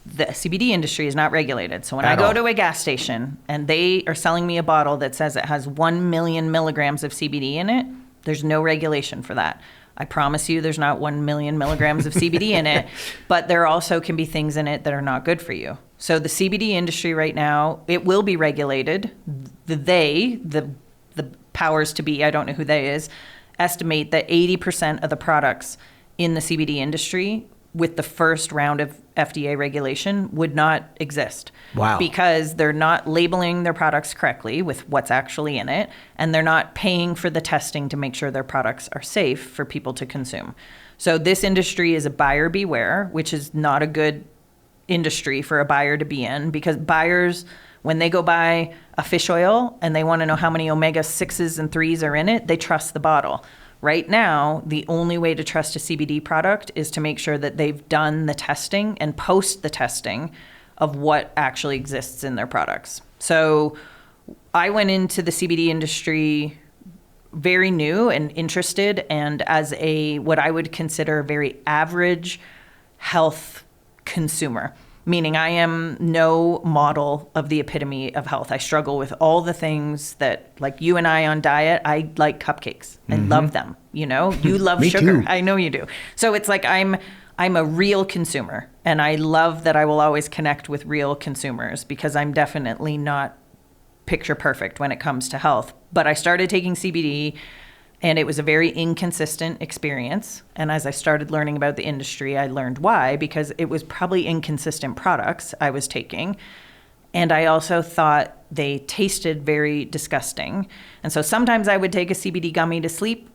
The CBD industry is not regulated. So when I go to a gas station and they are selling me a bottle that says it has 1 million milligrams of CBD in it, there's no regulation for that. I promise you there's not 1 million milligrams of CBD in it, but there also can be things in it that are not good for you. So the CBD industry right now, it will be regulated. The powers to be, I don't know who they is, estimate that 80% of the products in the CBD industry with the first round of FDA regulation would not exist. Wow. Because they're not labeling their products correctly with what's actually in it, and they're not paying for the testing to make sure their products are safe for people to consume. So this industry is a buyer beware, which is not a good industry for a buyer to be in, because buyers, when they go buy a fish oil and they want to know how many omega-6s and 3s are in it, they trust the bottle. Right now, the only way to trust a CBD product is to make sure that they've done the testing and post the testing of what actually exists in their products. So I went into the CBD industry very new and interested, and as a what I would consider very average health consumer, meaning I am no model of the epitome of health. I struggle with all the things that, like you and I on diet, I like cupcakes. I love them. You know, you love Me sugar. too. I know you do. So it's like I'm a real consumer, and I love that I will always connect with real consumers, because I'm definitely not picture perfect when it comes to health. But I started taking CBD, and it was a very inconsistent experience. And as I started learning about the industry, I learned why, because it was probably inconsistent products I was taking. And I also thought they tasted very disgusting. And so sometimes I would take a CBD gummy to sleep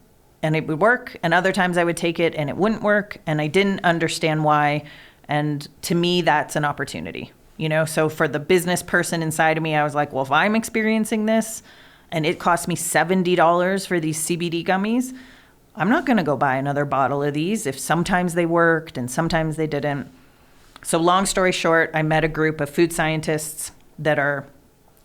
and it would work. And other times I would take it and it wouldn't work. And I didn't understand why. And to me, that's an opportunity. You know, so for the business person inside of me, I was like, well, if I'm experiencing this and it cost me $70 for these CBD gummies, I'm not going to go buy another bottle of these if sometimes they worked and sometimes they didn't. So long story short, I met a group of food scientists that are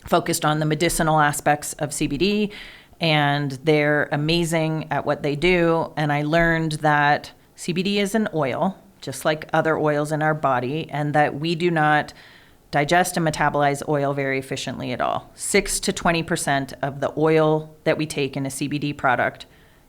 focused on the medicinal aspects of CBD, and they're amazing at what they do. And I learned that CBD is an oil, just like other oils in our body, and that we do not digest and metabolize oil very efficiently at all. 6 to 20% of the oil that we take in a CBD product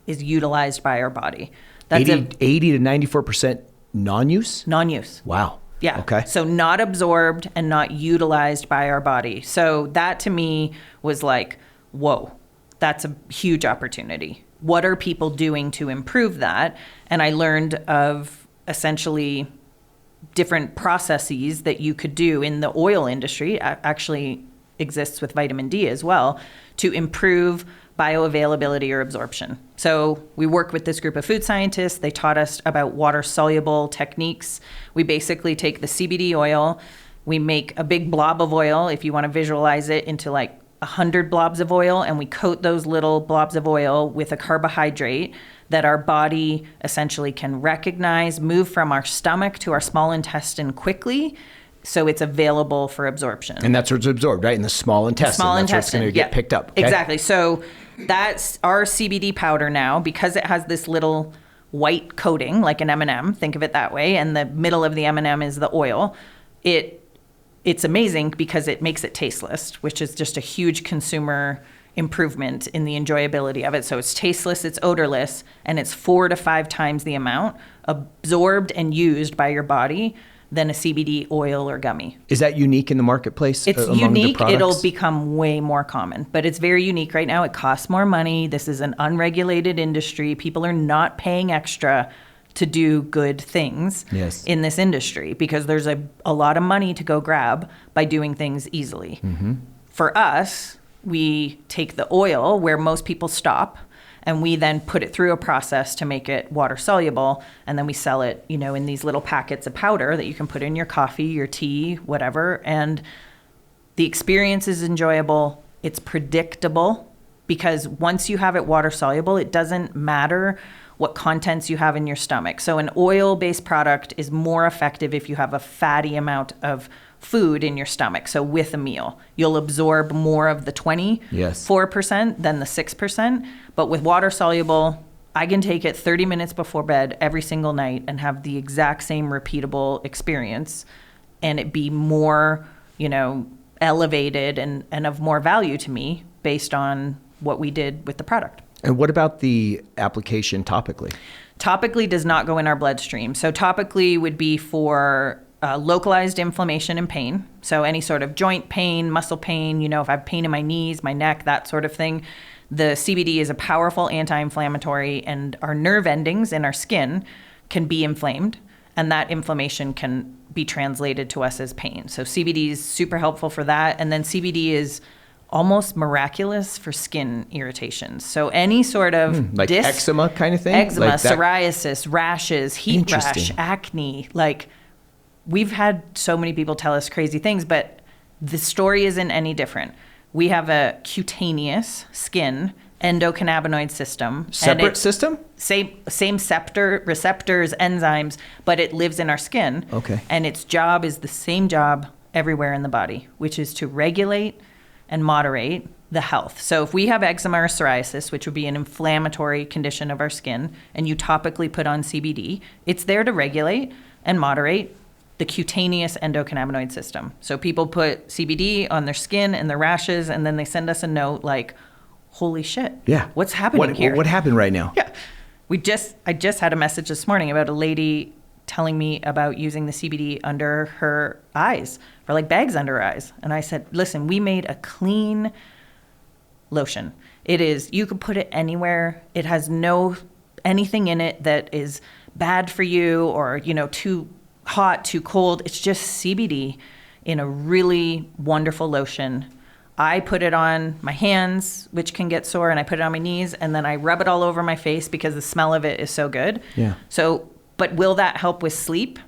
is utilized by our body. That's 80 to 94% non-use? non-use. Wow. Yeah. Okay. So not absorbed and not utilized by our body. So that to me was like, whoa, that's a huge opportunity. What are people doing to improve that? And I learned of essentially different processes that you could do in the oil industry, actually exists with vitamin D as well, to improve bioavailability or absorption. So we worked with this group of food scientists. They taught us about water-soluble techniques. We basically take the CBD oil, we make a big blob of oil, if you want to visualize it, into like 100 blobs of oil, and we coat those little blobs of oil with a carbohydrate that our body essentially can recognize, move from our stomach to our small intestine quickly, so it's available for absorption. And that's where it's absorbed, right? In the small intestine. Small that's intestine, where it's going to get picked up. Okay? Exactly. So that's our CBD powder now, because it has this little white coating, like an M&M, think of it that way, and the middle of the M&M is the oil. It's amazing because it makes it tasteless, which is just a huge consumer improvement in the enjoyability of it. So it's tasteless, it's odorless, and it's 4 to 5 times the amount absorbed and used by your body than a CBD oil or gummy. Is that unique in the marketplace? It's among unique. The It'll become way more common, but it's very unique right now. It costs more money. This is an unregulated industry. People are not paying extra to do good things Yes. in this industry because there's a lot of money to go grab by doing things easily. Mm-hmm. For us, we take the oil where most people stop, and we then put it through a process to make it water soluble, and then we sell it, in these little packets of powder that you can put in your coffee, your tea, whatever. And the experience is enjoyable. It's predictable because once you have it water soluble, it doesn't matter what contents you have in your stomach. So an oil-based product is more effective if you have a fatty amount of food in your stomach. So with a meal, you'll absorb more of the 24% than the 6%. But with water soluble, I can take it 30 minutes before bed every single night and have the exact same repeatable experience, and it be more, elevated and of more value to me based on what we did with the product. And what about the application topically? Topically does not go in our bloodstream. So topically would be for localized inflammation and pain. So any sort of joint pain, muscle pain, if I have pain in my knees, my neck, that sort of thing. The CBD is a powerful anti-inflammatory, and our nerve endings in our skin can be inflamed. and that inflammation can be translated to us as pain. So CBD is super helpful for that. And then CBD is almost miraculous for skin irritations. So any sort of like eczema kind of thing? Eczema, like psoriasis, rashes, heat rash, acne. Like, we've had so many people tell us crazy things, but the story isn't any different. We have a cutaneous skin endocannabinoid system. Separate system? Same receptors, enzymes, but it lives in our skin. Okay. And its job is the same job everywhere in the body, which is to regulate and moderate the health. So if we have eczema or psoriasis, which would be an inflammatory condition of our skin, and you topically put on CBD, it's there to regulate and moderate the cutaneous endocannabinoid system. So people put CBD on their skin and their rashes, and then they send us a note like, holy shit. Yeah. What's happening here? What happened right now? Yeah. I just had a message this morning about a lady telling me about using the CBD under her eyes, for like bags under her eyes. And I said, listen, we made a clean lotion. It is, you could put it anywhere. It has no anything in it that is bad for you or, too hot, too cold. It's just CBD in a really wonderful lotion. I put it on my hands, which can get sore, and I put it on my knees, and then I rub it all over my face because the smell of it is so good. Yeah. So, but will that help with sleep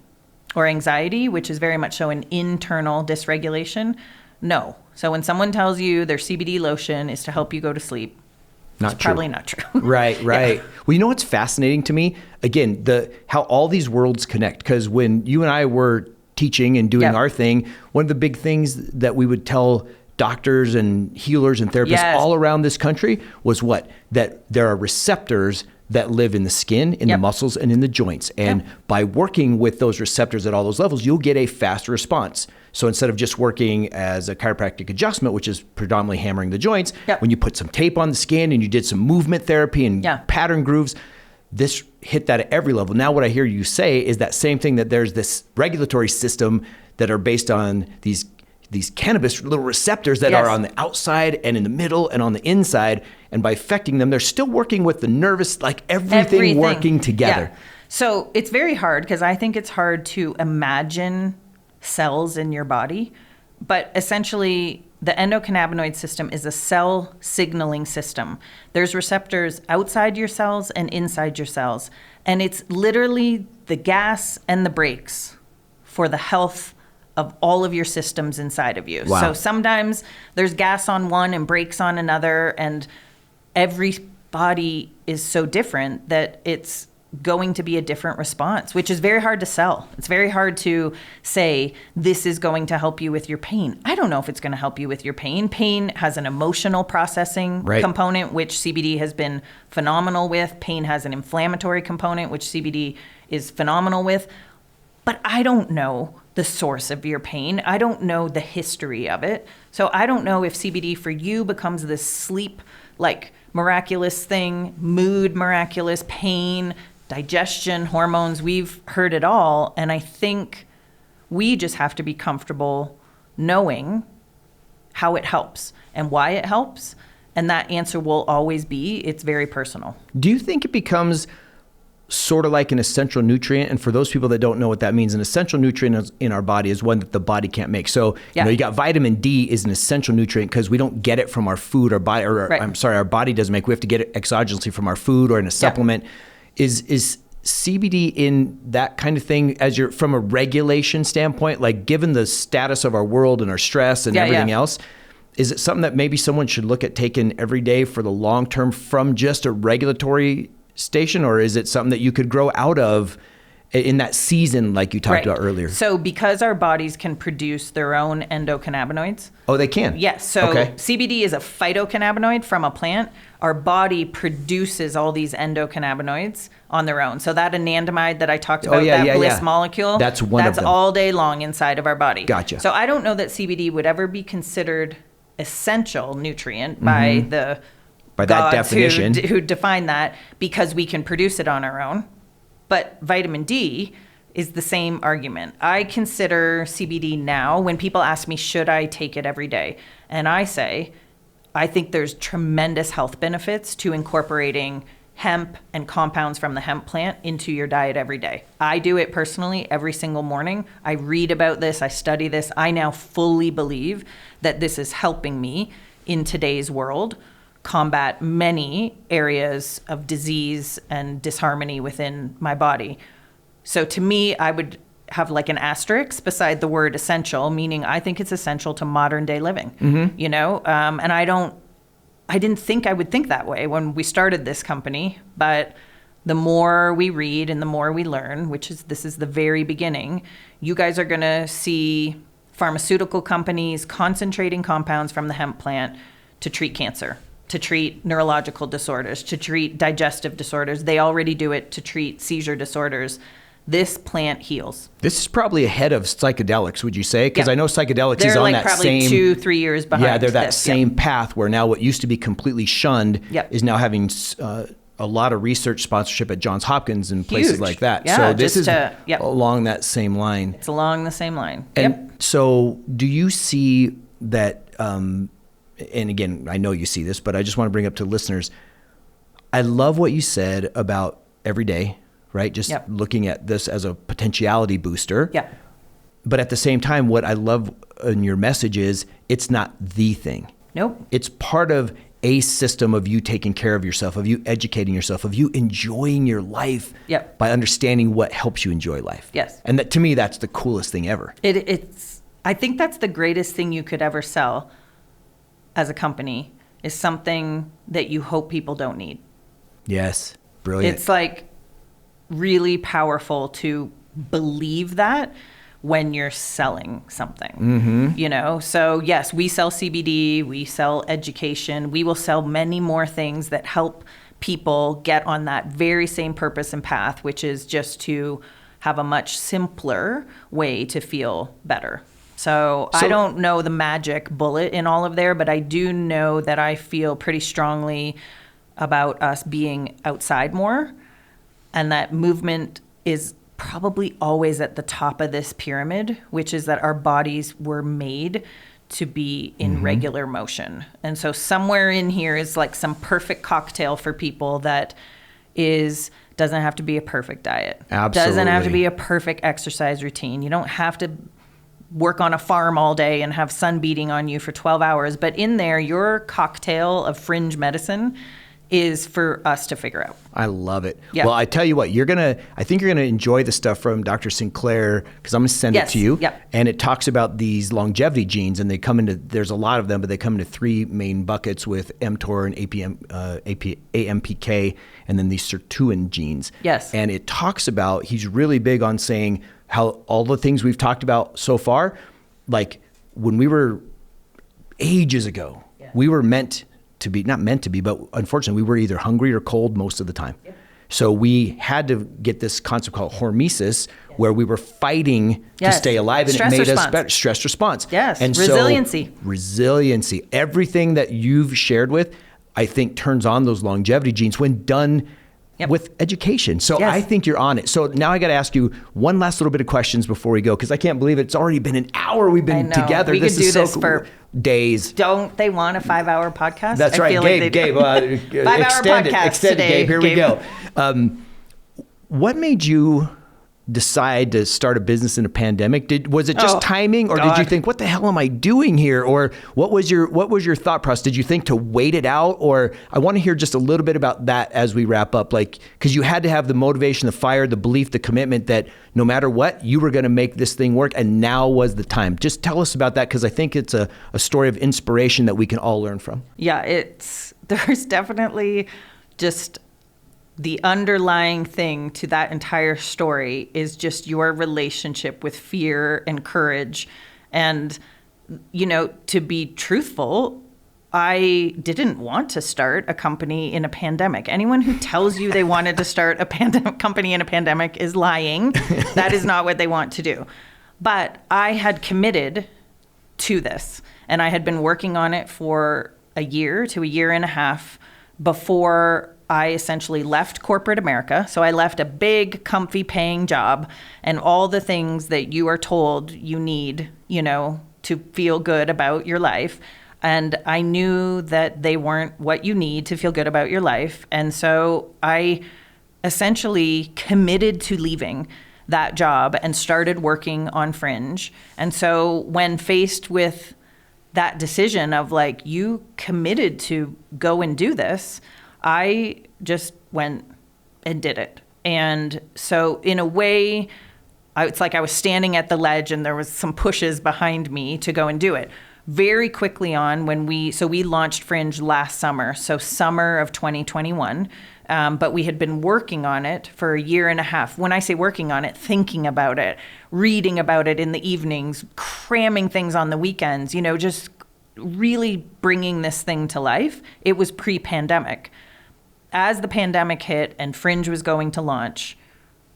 or anxiety, which is very much so an internal dysregulation? No. So when someone tells you their CBD lotion is to help you go to sleep, it's probably not true. Right. Yeah. Well, you know what's fascinating to me? Again, how all these worlds connect. Because when you and I were teaching and doing our thing, one of the big things that we would tell doctors and healers and therapists all around this country was that there are receptors that live in the skin, in the muscles, and in the joints. And by working with those receptors at all those levels, you'll get a faster response. So instead of just working as a chiropractic adjustment, which is predominantly hammering the joints, when you put some tape on the skin and you did some movement therapy and pattern grooves, this hit that at every level. Now what I hear you say is that same thing, that there's this regulatory system that are based on these cannabis little receptors that are on the outside and in the middle and on the inside. And by affecting them, they're still working with the nervous, like everything working together. Yeah. So it's very hard, because I think it's hard to imagine cells in your body. But essentially, the endocannabinoid system is a cell signaling system. There's receptors outside your cells and inside your cells. And it's literally the gas and the brakes for the health of all of your systems inside of you. Wow. So sometimes there's gas on one and brakes on another, and every body is so different that it's going to be a different response, which is very hard to sell. It's very hard to say, this is going to help you with your pain. I don't know if it's going to help you with your pain. Pain has an emotional processing component, which CBD has been phenomenal with. Pain has an inflammatory component, which CBD is phenomenal with. But I don't know the source of your pain. I don't know the history of it. So I don't know if CBD for you becomes this sleep, like miraculous thing, mood miraculous, pain, digestion, hormones. We've heard it all. And I think we just have to be comfortable knowing how it helps and why it helps. And that answer will always be, it's very personal. Do you think it becomes sort of like an essential nutrient? And for those people that don't know what that means, an essential nutrient in our body is one that the body can't make. So, you got vitamin D is an essential nutrient because we don't get it from our food or body, our body doesn't make. We have to get it exogenously from our food or in a supplement. Is CBD in that kind of thing from a regulation standpoint, like given the status of our world and our stress and everything else? Is it something that maybe someone should look at taking every day for the long term from just a regulatory station, or is it something that you could grow out of in that season like you talked about earlier? So because our bodies can produce their own endocannabinoids. Oh, they can? Yes. So CBD is a phytocannabinoid from a plant. Our body produces all these endocannabinoids on their own. So that anandamide that I talked about, bliss molecule, that's of them. That's all day long inside of our body. Gotcha. So I don't know that CBD would ever be considered essential nutrient by the by that definition, who define that, because we can produce it on our own. But vitamin D is the same argument. I consider CBD now, when people ask me, should I take it every day? And I say, I think there's tremendous health benefits to incorporating hemp and compounds from the hemp plant into your diet every day. I do it personally every single morning. I read about this. I study this. I now fully believe that this is helping me in today's world combat many areas of disease and disharmony within my body. So to me, I would have like an asterisk beside the word essential, meaning I think it's essential to modern day living, you know? And I didn't think I would think that way when we started this company, but the more we read and the more we learn, this is the very beginning, you guys are going to see pharmaceutical companies concentrating compounds from the hemp plant to treat cancer, to treat neurological disorders, to treat digestive disorders. They already do it to treat seizure disorders. This plant heals. This is probably ahead of psychedelics, would you say? Because I know psychedelics is they're on like that probably same 2-3 years behind. Yeah, they're that same path where now what used to be completely shunned is now having a lot of research sponsorship at Johns Hopkins and places like that. Yeah, so this is along that same line. It's along the same line. And so do you see that, and again, I know you see this, but I just want to bring up to listeners, I love what you said about every day, right? Just looking at this as a potentiality booster. Yeah. But at the same time, what I love in your message is it's not the thing. Nope. It's part of a system of you taking care of yourself, of you educating yourself, of you enjoying your life by understanding what helps you enjoy life. Yes. And that, to me, that's the coolest thing ever. I think that's the greatest thing you could ever sell as a company is something that you hope people don't need. Yes. Brilliant. It's like really powerful to believe that when you're selling something, you know? So yes, we sell CBD, we sell education, we will sell many more things that help people get on that very same purpose and path, which is just to have a much simpler way to feel better. So I don't know the magic bullet in all of there, but I do know that I feel pretty strongly about us being outside more, and that movement is probably always at the top of this pyramid, which is that our bodies were made to be in regular motion. And so somewhere in here is like some perfect cocktail for people that doesn't have to be a perfect diet. Absolutely. Doesn't have to be a perfect exercise routine. You don't have to work on a farm all day and have sun beating on you for 12 hours. But in there, your cocktail of fringe medicine is for us to figure out. I love it. Yeah. Well, I tell you what, I think you're going to enjoy the stuff from Dr. Sinclair, because I'm going to send it to you. Yep. And it talks about these longevity genes, and there's a lot of them, but they come into three main buckets with mTOR and AMPK, and then these sirtuin genes. Yes. And it talks about, he's really big on saying how all the things we've talked about so far, like when we were ages ago, we were not meant to be, but unfortunately we were either hungry or cold most of the time. So we had to get this concept called hormesis, where we were fighting to stay alive, and Stress it made response. us better. Stress response. Yes. And Resiliency. So, resiliency. Everything that you've shared with, I think, turns on those longevity genes when done with education. So I think you're on it. So now I got to ask you one last little bit of questions before we go, because I can't believe it's already been an hour we've been together. We could do this for days. Don't they want a 5-hour podcast? That's right. Gabe, extend it, Gabe. Here we go. What made you decide to start a business in a pandemic? Was it just timing, or did you think, what the hell am I doing here? Or what was your thought process? Did you think to wait it out? Or I want to hear just a little bit about that as we wrap up, like, because you had to have the motivation, the fire, the belief, the commitment that no matter what, you were going to make this thing work, and now was the time. Just tell us about that, because I think it's a story of inspiration that we can all learn from. Yeah, there's definitely just the underlying thing to that entire story is just your relationship with fear and courage. And, you know, to be truthful, I didn't want to start a company in a pandemic. Anyone who tells you they wanted to start a company in a pandemic is lying. That is not what they want to do. But I had committed to this, and I had been working on it for a year to a year and a half before I essentially left corporate America. So I left a big, comfy paying job and all the things that you are told you need, you know, to feel good about your life. And I knew that they weren't what you need to feel good about your life. And so I essentially committed to leaving that job and started working on Fringe. And so when faced with that decision of like, you committed to go and do this, I just went and did it. And so in a way, it's like I was standing at the ledge and there was some pushes behind me to go and do it. Very quickly on we launched Fringe last summer, so summer of 2021. But we had been working on it for a year and a half. When I say working on it, thinking about it, reading about it in the evenings, cramming things on the weekends, just really bringing this thing to life. It was pre-pandemic. As the pandemic hit and Fringe was going to launch,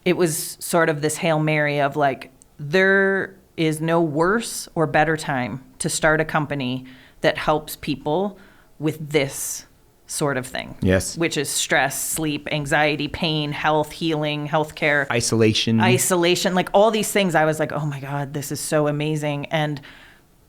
it was sort of this Hail Mary of like, there is no worse or better time to start a company that helps people with this sort of thing. Yes. Which is stress, sleep, anxiety, pain, health, healing, healthcare. Isolation, like all these things. I was like, oh my God, this is so amazing. And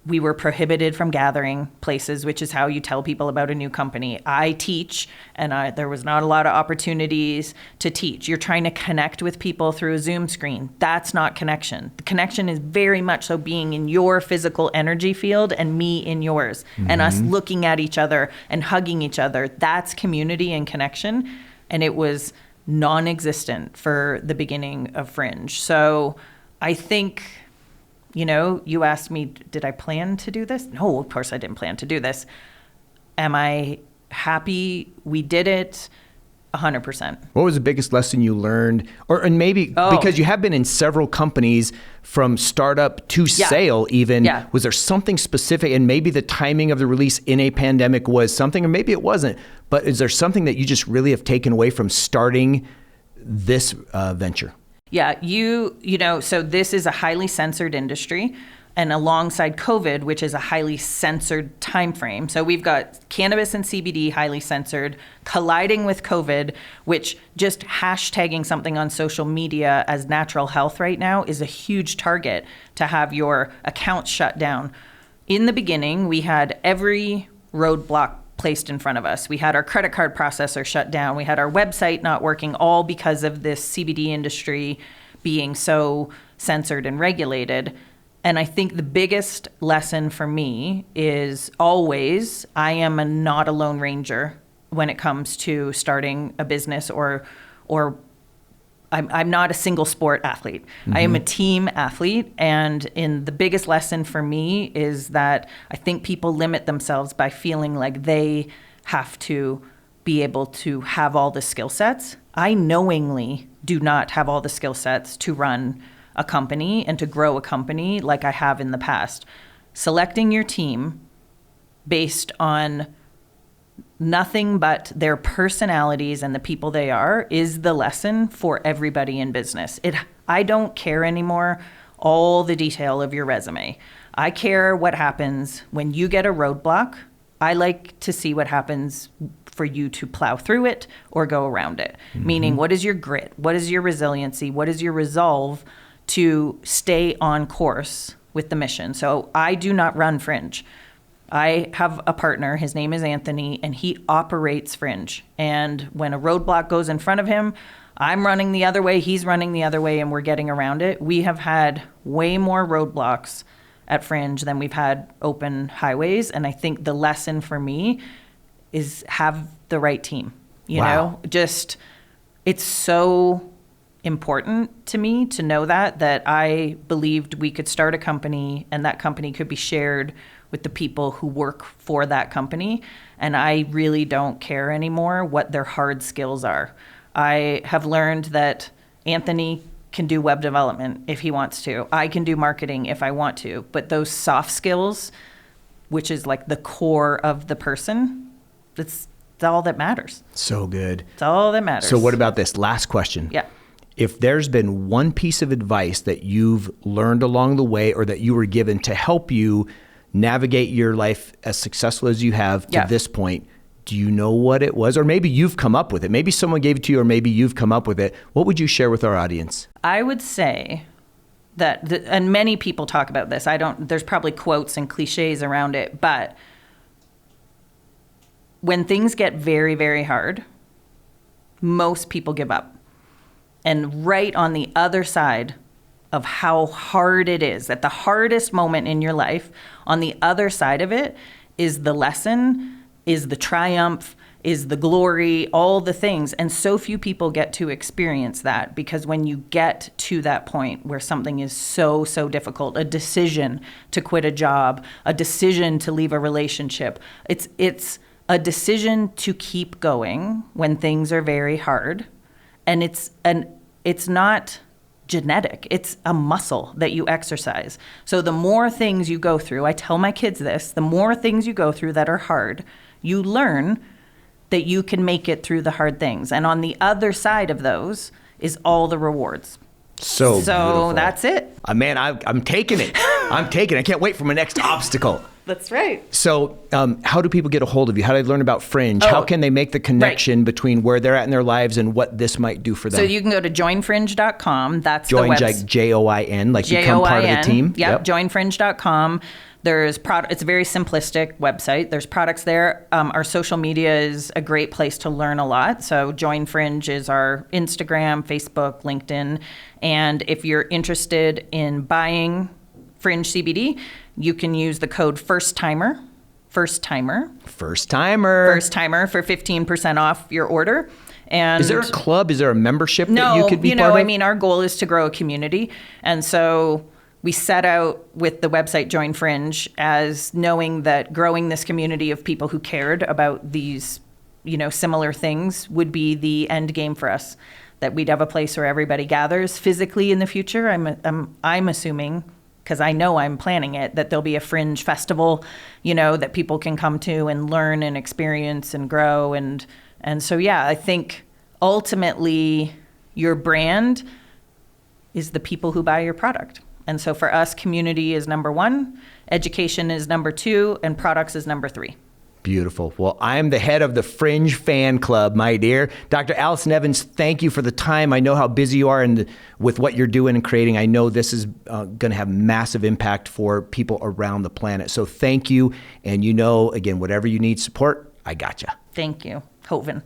we were prohibited from gathering places, which is how you tell people about a new company. I teach, and there was not a lot of opportunities to teach. You're trying to connect with people through a Zoom screen. That's not connection. The connection is very much so being in your physical energy field and me in yours, and us looking at each other and hugging each other. That's community and connection. And it was non-existent for the beginning of Fringe. So I think, you asked me, did I plan to do this? No, of course I didn't plan to do this. Am I happy we did it? 100%. What was the biggest lesson you learned? And maybe because you have been in several companies from startup to sale even, was there something specific, and maybe the timing of the release in a pandemic was something, or maybe it wasn't, but is there something that you just really have taken away from starting this venture? Yeah, so this is a highly censored industry, and alongside COVID, which is a highly censored time frame. So we've got cannabis and CBD highly censored, colliding with COVID, which just hashtagging something on social media as natural health right now is a huge target to have your account shut down. In the beginning, we had every roadblock placed in front of us. We had our credit card processor shut down. We had our website not working, all because of this CBD industry being so censored and regulated. And I think the biggest lesson for me is always, I am not a lone ranger when it comes to starting a business or I'm not a single sport athlete. I am a team athlete. And the biggest lesson for me is that I think people limit themselves by feeling like they have to be able to have all the skill sets. I knowingly do not have all the skill sets to run a company and to grow a company like I have in the past. Selecting your team based on nothing but their personalities and the people they are is the lesson for everybody in business. I don't care anymore all the detail of your resume. I care what happens when you get a roadblock. I like to see what happens for you to plow through it or go around it. Meaning, what is your grit? What is your resiliency? What is your resolve to stay on course with the mission? So I do not run Fringe. I have a partner, his name is Anthony, and he operates Fringe. And when a roadblock goes in front of him, I'm running the other way, he's running the other way, and we're getting around it. We have had way more roadblocks at Fringe than we've had open highways. And I think the lesson for me is have the right team. You know, just, it's so important to me to know that I believed we could start a company and that company could be shared with the people who work for that company. And I really don't care anymore what their hard skills are. I have learned that Anthony can do web development if he wants to. I can do marketing if I want to. But those soft skills, which is like the core of the person, it's all that matters. So good. It's all that matters. So what about this? Last question. Yeah. If there's been one piece of advice that you've learned along the way or that you were given to help you navigate your life as successful as you have to this point, do you know what it was? Or maybe you've come up with it. Maybe someone gave it to you, or maybe you've come up with it. What would you share with our audience? I would say that, and many people talk about this. There's probably quotes and cliches around it, but when things get very, very hard, most people give up. And right on the other side of how hard it is, at the hardest moment in your life, on the other side of it is the lesson, is the triumph, is the glory, all the things. And so few people get to experience that, because when you get to that point where something is so, so difficult, a decision to quit a job, a decision to leave a relationship, it's a decision to keep going when things are very hard. And it's not genetic. It's a muscle that you exercise. So the more things you go through, I tell my kids this, the more things you go through that are hard, you learn that you can make it through the hard things. And on the other side of those is all the rewards. So beautiful. That's it. Man, I'm taking it. I'm taking it. I can't wait for my next obstacle. That's right. So how do people get a hold of you? How do they learn about Fringe? How can they make the connection between where they're at in their lives and what this might do for them? So you can go to joinfringe.com. That's Join, the website. like Join, like become part of the team? Yep, joinfringe.com. There's it's a very simplistic website. There's products there. Our social media is a great place to learn a lot. So Join Fringe is our Instagram, Facebook, LinkedIn. And if you're interested in buying Fringe CBD, you can use the code FIRSTTIMER for 15% off your order. And is there a club? Is there a membership no, that you could be part of? I mean, our goal is to grow a community. And so we set out with the website Join Fringe as knowing that growing this community of people who cared about these, similar things would be the end game for us. That we'd have a place where everybody gathers physically in the future. I'm assuming, because I know I'm planning it, that there'll be a Fringe festival, that people can come to and learn and experience and grow. And so, yeah, I think ultimately your brand is the people who buy your product. And so for us, community is number one, education is number two, and products is number three. Beautiful. Well, I'm the head of the Fringe fan club, my dear. Dr. Alyson Evans, thank you for the time. I know how busy you are with what you're doing and creating. I know this is going to have massive impact for people around the planet. So thank you. And again, whatever you need support, I gotcha. Thank you, Hoven.